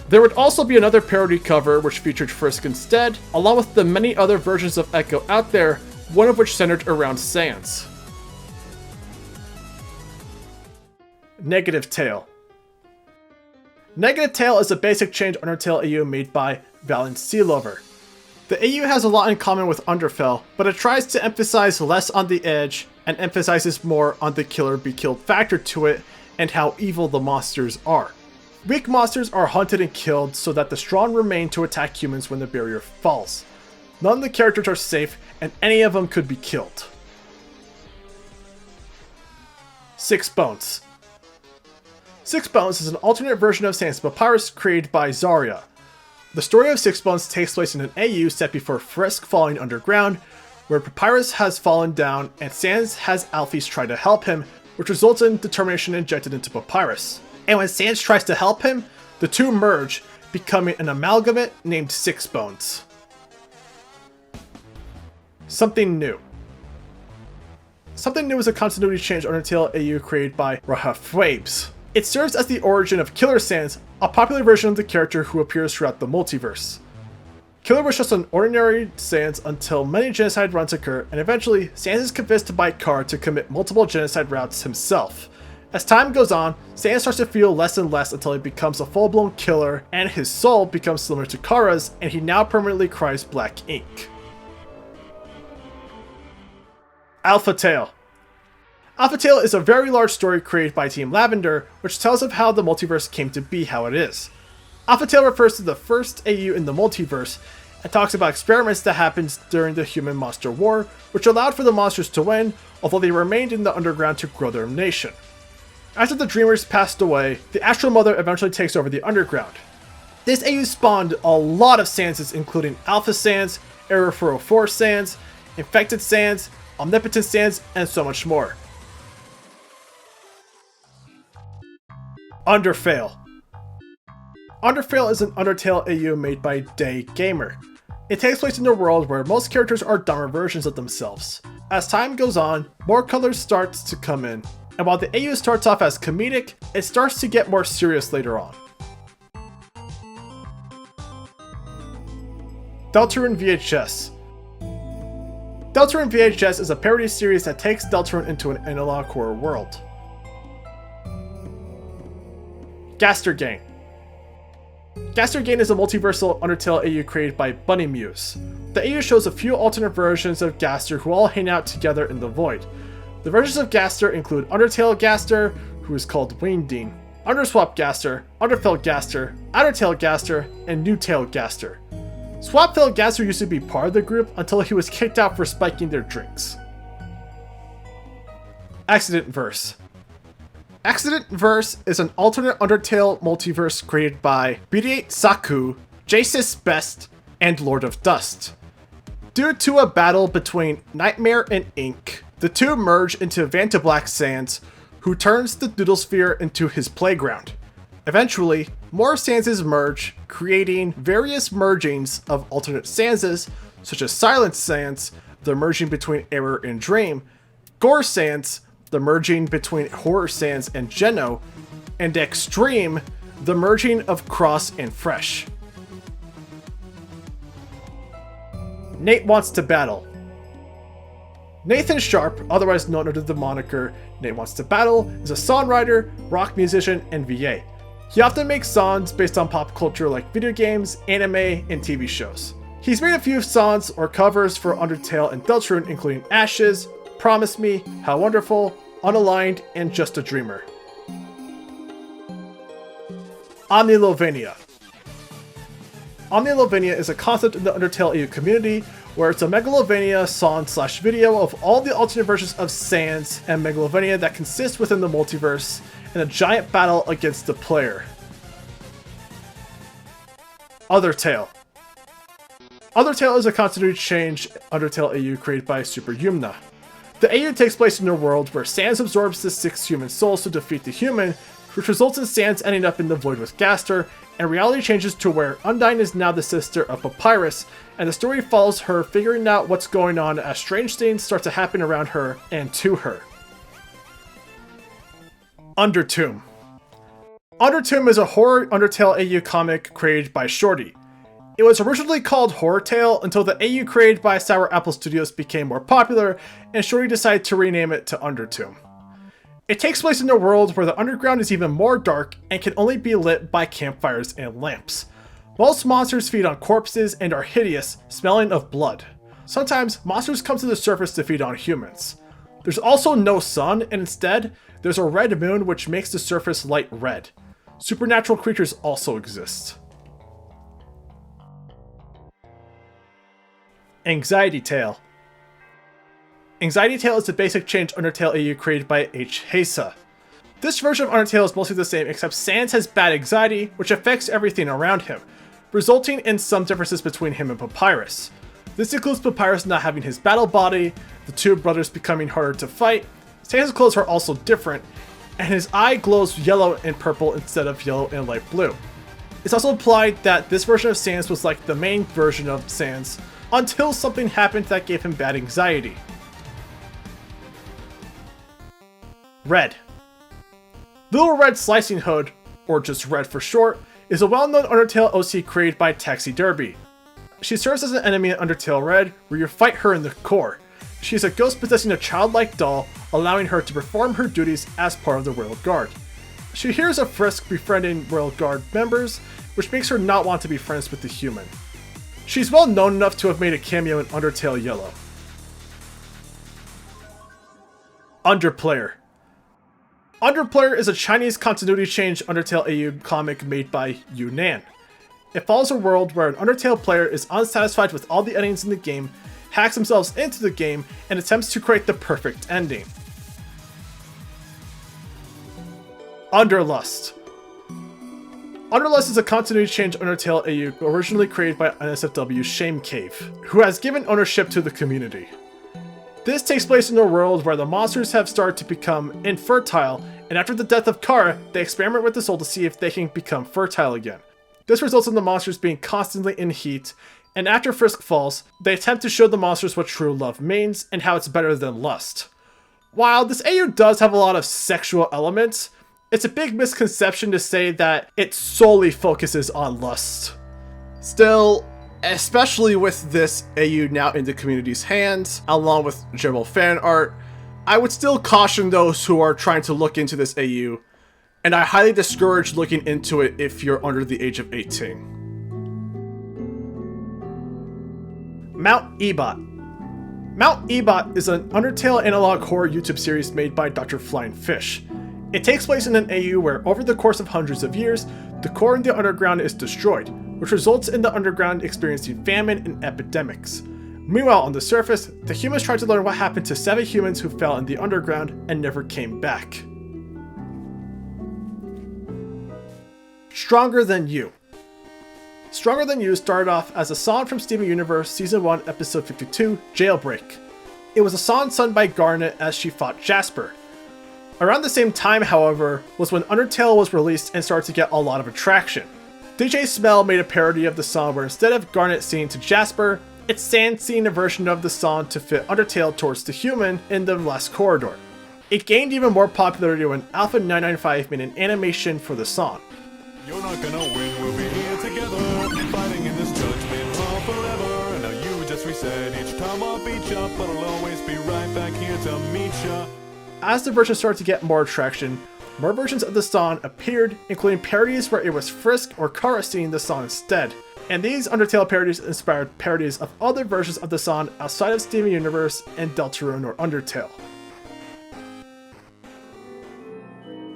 There would also be another parody cover which featured Frisk instead, along with the many other versions of Echo out there, one of which centered around Sans. Negative Tail. Negative Tail is a basic change UnderTale AU made by Valiant Sealover. The AU has a lot in common with Underfell, but it tries to emphasize less on the edge and emphasizes more on the killer be killed factor to it and how evil the monsters are. Weak monsters are hunted and killed so that the strong remain to attack humans when the barrier falls. None of the characters are safe and any of them could be killed. Six Bones. Six Bones is an alternate version of Sans Papyrus created by Zarya. The story of Six Bones takes place in an AU set before Frisk falling underground, where Papyrus has fallen down and Sans has Alphys try to help him, which results in determination injected into Papyrus. And when Sans tries to help him, the two merge, becoming an amalgamate named Six Bones. Something New. Something New is a continuity change UnderTale AU created by Rahafwabes. It serves as the origin of Killer Sans, a popular version of the character who appears throughout the multiverse. Killer was just an ordinary Sans until many genocide runs occur, and eventually Sans is convinced to buy Kara to commit multiple genocide routes himself. As time goes on, Sans starts to feel less and less until he becomes a full-blown killer, and his soul becomes similar to Kara's, and he now permanently cries black ink. AlphaTale. AlphaTale is a very large story created by Team Lavender, which tells of how the multiverse came to be how it is. AlphaTale refers to the first AU in the multiverse, and talks about experiments that happened during the human-monster war, which allowed for the monsters to win, although they remained in the underground to grow their nation. After the Dreemers passed away, the Astral Mother eventually takes over the underground. This AU spawned a lot of Sanses, including Alpha Sans, Error 404 Sans, Infected Sans, Omnipotent Sans, and so much more. Undertale. Undertale is an UnderTale AU made by Day Gamer. It takes place in a world where most characters are dumber versions of themselves. As time goes on, more colors start to come in, and while the AU starts off as comedic, it starts to get more serious later on. DeltaRune VHS. DeltaRune VHS is a parody series that takes DeltaRune into an analog horror world. Gaster Gang. Gaster Gang is a multiversal UnderTale AU created by Bunny Muse. The AU shows a few alternate versions of Gaster who all hang out together in the void. The versions of Gaster include UnderTale Gaster, who is called Weendine, UnderSwap Gaster, UnderFell Gaster, OuterTale Gaster, and NewTale Gaster. SwapFell Gaster used to be part of the group until he was kicked out for spiking their drinks. AfterTale. AfterTale is an alternate UnderTale multiverse created by BD8 Saku, Jasis Best, and Lord of Dust. Due to a battle between Nightmare and Ink, The two merge into Vantablack Sands, who turns the Doodlesphere into his playground. Eventually, more Sanses merge, creating various mergings of alternate Sanses, such as Silent Sands, the merging between Error and Dream, Gore Sands, the merging between Horror Sands and Geno, and Extreme, the merging of Cross and Fresh. Nate Wants to Battle. Nathan Sharp, otherwise known under the moniker Nate Wants to Battle, is a songwriter, rock musician, and VA. He often makes songs based on pop culture like video games, anime, and TV shows. He's made a few songs or covers for UnderTale and DeltaRune, including Ashes, Promise Me, How Wonderful, Unaligned, and Just a Dreamer. Omnilovania. Omnilovania is a concept in the UnderTale AU community where it's a Megalovania song/video of all the alternate versions of Sans and Megalovania that consist within the multiverse in a giant battle against the player. OtherTale. OtherTale is a continuity change UnderTale AU created by Super Yumna. The AU takes place in a world where Sans absorbs the 6 human souls to defeat the human, which results in Sans ending up in the void with Gaster, and reality changes to where Undyne is now the sister of Papyrus, and the story follows her figuring out what's going on as strange things start to happen around her and to her. Undertomb. Undertomb is a horror UnderTale AU comic created by Shorty. It was originally called HorrorTale until the AU created by Sour Apple Studios became more popular, and Shorty decided to rename it to Undertomb. It takes place in a world where the underground is even more dark and can only be lit by campfires and lamps. Most monsters feed on corpses and are hideous, smelling of blood. Sometimes, monsters come to the surface to feed on humans. There's also no sun, and instead, there's a red moon which makes the surface light red. Supernatural creatures also exist. Anxiety Tale. Anxiety Tale is the basic change UnderTale AU created by H. Hesa. This version of UnderTale is mostly the same, except Sans has bad anxiety, which affects everything around him, resulting in some differences between him and Papyrus. This includes Papyrus not having his battle body, the two brothers becoming harder to fight, Sans' clothes are also different, and his eye glows yellow and purple instead of yellow and light blue. It's also implied that this version of Sans was like the main version of Sans, until something happened that gave him bad anxiety. Red. Little Red Slicing Hood, or just Red for short, is a well-known UnderTale OC created by Taxiderby. She serves as an enemy in UnderTale Red, where you fight her in the core. She is a ghost possessing a childlike doll, allowing her to perform her duties as part of the Royal Guard. She hears of Frisk befriending Royal Guard members, which makes her not want to be friends with the human. She's well known enough to have made a cameo in UnderTale Yellow. Underplayer. Underplayer is a Chinese continuity change UnderTale AU comic made by Yunnan. It follows a world where an UnderTale player is unsatisfied with all the endings in the game, hacks themselves into the game, and attempts to create the perfect ending. Underlust. Underlust is a continuity change UnderTale AU originally created by NSFW Shame Cave, who has given ownership to the community. This takes place in a world where the monsters have started to become infertile, and after the death of Kara, they experiment with the soul to see if they can become fertile again. This results in the monsters being constantly in heat, and after Frisk falls, they attempt to show the monsters what true love means and how it's better than lust. While this AU does have a lot of sexual elements, it's a big misconception to say that it solely focuses on lust. Still, especially with this AU now in the community's hands, along with general fan art, I would still caution those who are trying to look into this AU, and I highly discourage looking into it if you're under the age of 18. Mount Ebot. Mount Ebot is an UnderTale analog horror YouTube series made by Dr. Flying Fish. It takes place in an AU where over the course of hundreds of years, the core in the underground is destroyed, which results in the underground experiencing famine and epidemics. Meanwhile, on the surface, the humans try to learn what happened to 7 humans who fell in the underground and never came back. Stronger Than You. Stronger Than You started off as a song from Steven Universe Season 1 Episode 52, Jailbreak. It was a song sung by Garnet as she fought Jasper. Around the same time, however, was when UnderTale was released and started to get a lot of attraction. DJ Smell made a parody of the song where instead of Garnet singing to Jasper, it's Sans singing a version of the song to fit UnderTale towards the human in the last corridor. It gained even more popularity when Alpha 995 made an animation for the song. You're not gonna win, we'll be here together, fighting in this judgment hall forever. And now you just reset each time I'll beat ya, but I'll always be right back here to meet ya. As the version started to get more traction, more versions of the song appeared, including parodies where it was Frisk or Kara singing the song instead. And these UnderTale parodies inspired parodies of other versions of the song outside of Steven Universe and DeltaRune or UnderTale.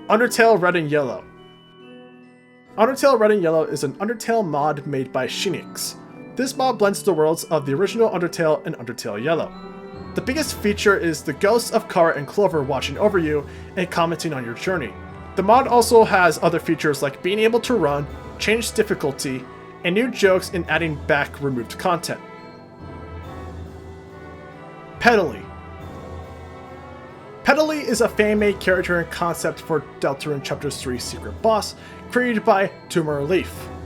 UnderTale Red and Yellow. UnderTale Red and Yellow is an UnderTale mod made by Shinix. This mod blends the worlds of the original UnderTale and UnderTale Yellow. The biggest feature is the ghosts of Kara and Clover watching over you and commenting on your journey. The mod also has other features like being able to run, change difficulty, and new jokes in adding back removed content. Pedally. Pedally is a fan-made character and concept for DeltaRune Chapter 3 Secret Boss, created by Dreemurr Reborn.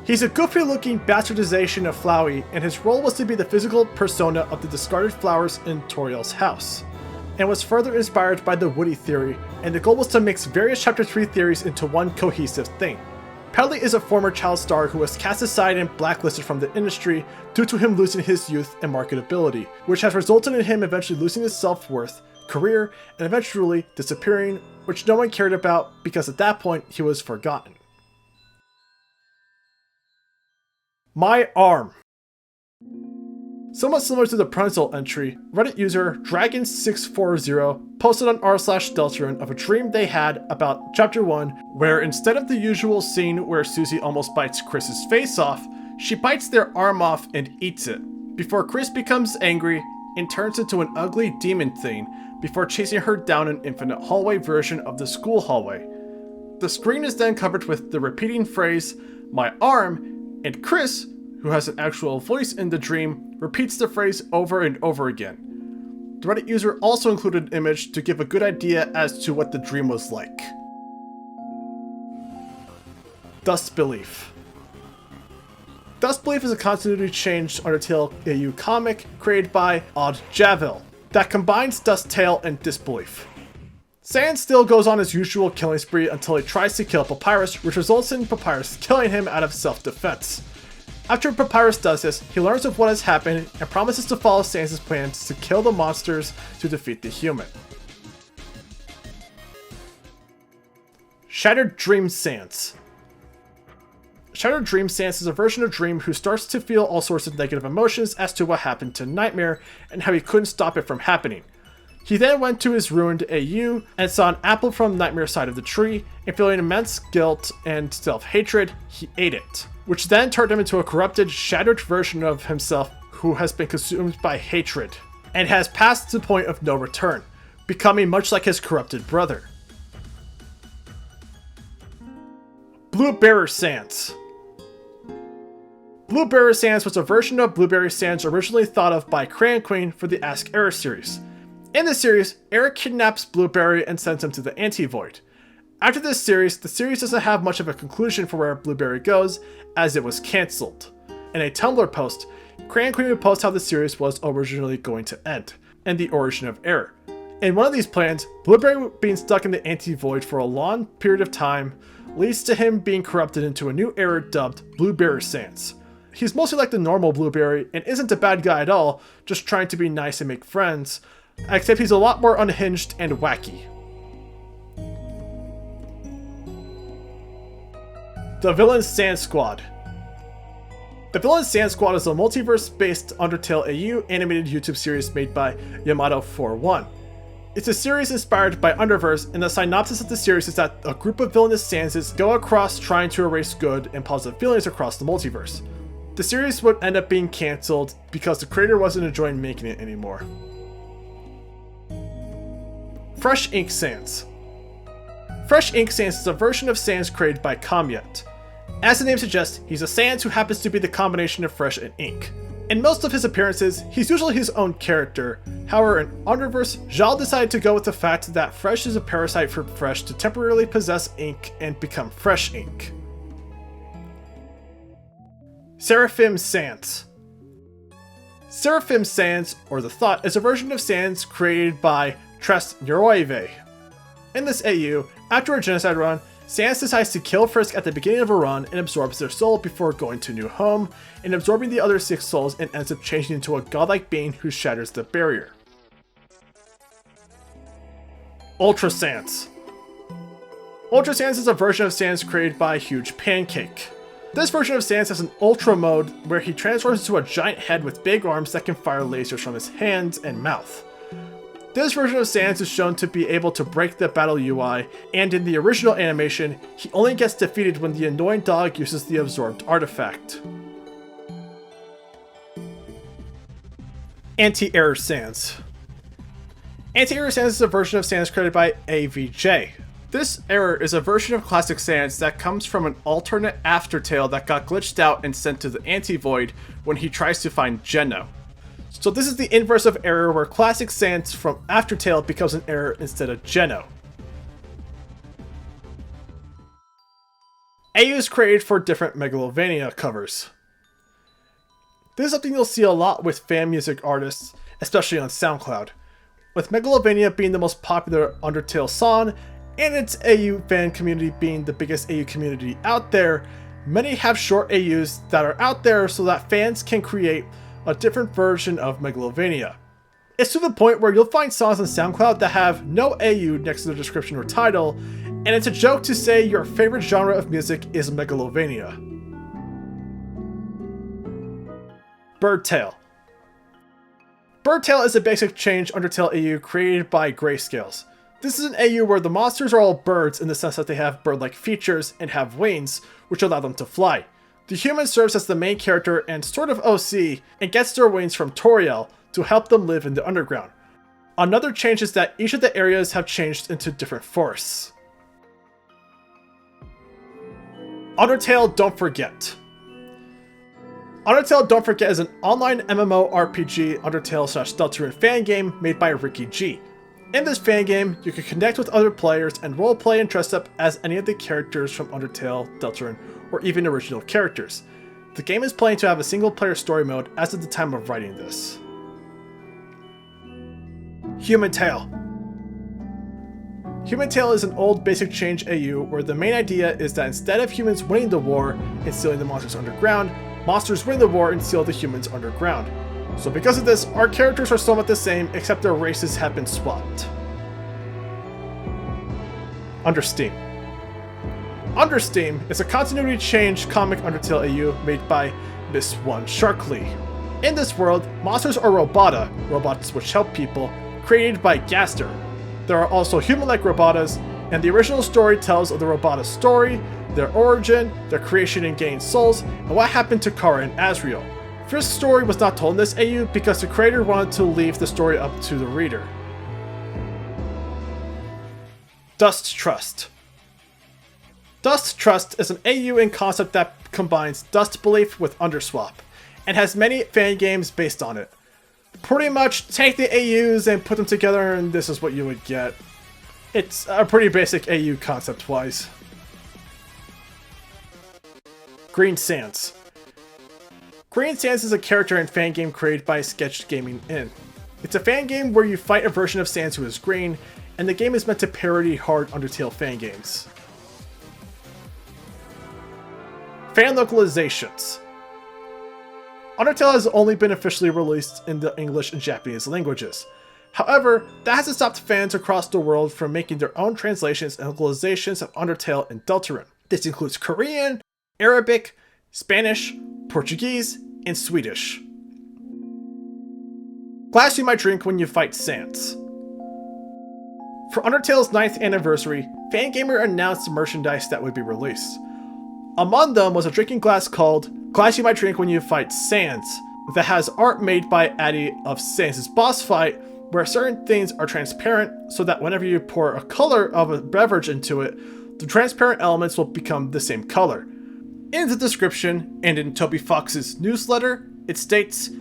He's a goofy-looking bastardization of Flowey, and his role was to be the physical persona of the discarded flowers in Toriel's house, and was further inspired by the Woody theory, and the goal was to mix various Chapter 3 theories into one cohesive thing. Pedally is a former child star who was cast aside and blacklisted from the industry due to him losing his youth and marketability, which has resulted in him eventually losing his self-worth, career, and eventually disappearing, which no one cared about because at that point he was forgotten. My arm. Somewhat similar to the Prunzel entry, Reddit user Dragon640 posted on r/DeltaRune of a dream they had about Chapter 1, where instead of the usual scene where Susie almost bites Chris's face off, she bites their arm off and eats it, before Chris becomes angry and turns into an ugly demon thing before chasing her down an infinite hallway version of the school hallway. The screen is then covered with the repeating phrase, "my arm," and Chris, who has an actual voice in the dream, repeats the phrase over and over again. The Reddit user also included an image to give a good idea as to what the dream was like. Disbelief. Disbelief is a continuity changed UnderTale AU comic created by Odd Javel that combines DustTale and Disbelief. Sans still goes on his usual killing spree until he tries to kill Papyrus, which results in Papyrus killing him out of self-defense. After Papyrus does this, he learns of what has happened and promises to follow Sans' plans to kill the monsters to defeat the human. Shattered Dream Sans. Shattered Dream Sans is a version of Dream who starts to feel all sorts of negative emotions as to what happened to Nightmare and how he couldn't stop it from happening. He then went to his ruined AU and saw an apple from Nightmare's side of the tree, and feeling immense guilt and self-hatred, he ate it, which then turned him into a corrupted, shattered version of himself who has been consumed by hatred, and has passed the point of no return, becoming much like his corrupted brother. Blueberry Sans. Blueberry Sans was a version of Blueberry Sans originally thought of by Crayon Queen for the Ask Eric series. In this series, Eric kidnaps Blueberry and sends him to the Anti-Void. After this series, the series doesn't have much of a conclusion for where Blueberry goes, as it was cancelled. In a Tumblr post, Crayon Queen would post how the series was originally going to end, and the origin of Eric. In one of these plans, Blueberry being stuck in the Anti-Void for a long period of time leads to him being corrupted into a new Eric dubbed Blueberry Sans. He's mostly like the normal Blueberry and isn't a bad guy at all, just trying to be nice and make friends, except he's a lot more unhinged and wacky. The Villain Sans Squad. The Villain Sans Squad is a multiverse-based UnderTale AU animated YouTube series made by Yamato41. It's a series inspired by UnderVerse, and the synopsis of the series is that a group of villainous Sanses go across trying to erase good and positive feelings across the multiverse. The series would end up being cancelled because the creator wasn't enjoying making it anymore. Fresh Ink Sans. Fresh Ink Sans is a version of Sans created by Kamyet. As the name suggests, he's a Sans who happens to be the combination of fresh and ink. In most of his appearances, he's usually his own character. However, in UnderVerse, Jal decided to go with the fact that Fresh is a parasite for Fresh to temporarily possess ink and become Fresh ink. Seraphim Sans. Seraphim Sans, or the Thought, is a version of Sans created by Trest Neuroive. In this AU, after a genocide run, Sans decides to kill Frisk at the beginning of a run and absorbs their soul before going to a new home, and absorbing the other 6 souls and ends up changing into a godlike being who shatters the barrier. Ultra Sans. Ultra Sans is a version of Sans created by Huge Pancake. This version of Sans has an Ultra mode where he transforms into a giant head with big arms that can fire lasers from his hands and mouth. This version of Sans is shown to be able to break the battle UI, and in the original animation, he only gets defeated when the annoying dog uses the absorbed artifact. Anti-Error Sans. Anti-Error Sans is a version of Sans created by AVJ. This error is a version of Classic Sans that comes from an alternate AfterTale that got glitched out and sent to the Anti-Void when he tries to find Geno. So this is the inverse of error where Classic Sans from AfterTale becomes an error instead of Geno. AUs created for different Megalovania covers. This is something you'll see a lot with fan music artists, especially on SoundCloud. With Megalovania being the most popular UnderTale song, and its AU fan community being the biggest AU community out there, many have short AUs that are out there so that fans can create a different version of Megalovania. It's to the point where you'll find songs on SoundCloud that have no AU next to the description or title, and it's a joke to say your favorite genre of music is Megalovania. Birdtail. Birdtail is a basic change UnderTale AU created by Grayscales. This is an AU where the monsters are all birds in the sense that they have bird-like features and have wings, which allow them to fly. The human serves as the main character and sort of OC, and gets their wings from Toriel to help them live in the underground. Another change is that each of the areas have changed into different forests. UnderTale Don't Forget. UnderTale Don't Forget is an online MMORPG UnderTale/DeltaRune fan game made by Ricky G. In this fan game, you can connect with other players and roleplay and dress up as any of the characters from UnderTale, DeltaRune, or even original characters. The game is planning to have a single player story mode as of the time of writing this. HumanTale. HumanTale is an old basic change AU where the main idea is that instead of humans winning the war and stealing the monsters underground, monsters win the war and steal the humans underground. So because of this, our characters are somewhat the same except their races have been swapped. Understeam. Understeam is a continuity change comic UnderTale AU made by Miss One Sharkly. In this world, monsters are robota, robots which help people, created by Gaster. There are also human-like robotas, and the original story tells of the robota story, their origin, their creation and gaining souls, and what happened to Kara and Asriel. Frisk's story was not told in this AU because the creator wanted to leave the story up to the reader. Dust Trust. Dust Trust is an AU in concept that combines Disbelief with Underswap, and has many fan games based on it. Pretty much take the AUs and put them together and this is what you would get. It's a pretty basic AU concept-wise. Green Sans. Green Sans is a character and fan game created by Sketch Gaming Inc. It's a fan game where you fight a version of Sans who is green, and the game is meant to parody hard UnderTale fan games. Fan localizations. UnderTale has only been officially released in the English and Japanese languages. However, that hasn't stopped fans across the world from making their own translations and localizations of UnderTale and DeltaRune. This includes Korean, Arabic, Spanish, Portuguese, and Swedish. Glass you might drink when you fight Sans. For UnderTale's 9th anniversary, Fangamer announced merchandise that would be released. Among them was a drinking glass called Glass You Might Drink When You Fight Sans, that has art made by Addy of Sans' boss fight, where certain things are transparent so that whenever you pour a color of a beverage into it, the transparent elements will become the same color. In the description, and in Toby Fox's newsletter, It states,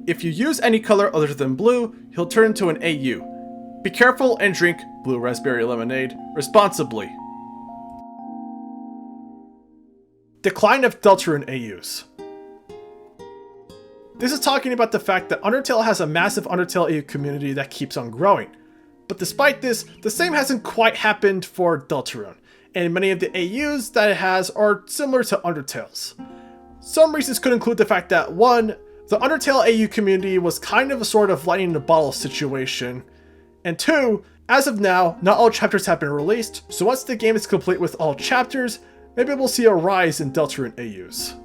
if you use any color other than blue, he'll turn into an AU. Be careful and drink blue raspberry lemonade responsibly. Decline of DeltaRune AUs. This is talking about the fact that UnderTale has a massive UnderTale AU community that keeps on growing. But despite this, the same hasn't quite happened for DeltaRune, and many of the AUs that it has are similar to UnderTale's. Some reasons could include the fact that 1. The UnderTale AU community was kind of a sort of lightning in a bottle situation, and 2. As of now, not all chapters have been released, so once the game is complete with all chapters, maybe we'll see a rise in DeltaRune AUs.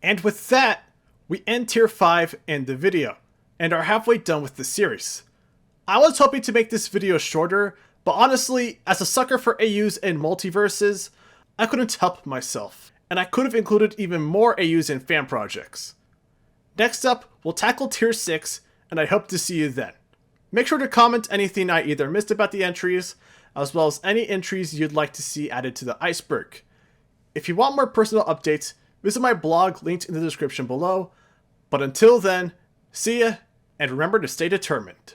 And with that, we end Tier 5 and the video, and are halfway done with the series. I was hoping to make this video shorter, but honestly, as a sucker for AUs and multiverses, I couldn't help myself, and I could have included even more AUs in fan projects. Next up, we'll tackle Tier 6, and I hope to see you then. Make sure to comment anything I either missed about the entries, as well as any entries you'd like to see added to the iceberg. If you want more personal updates, visit my blog linked in the description below. But until then, see ya, and remember to stay determined.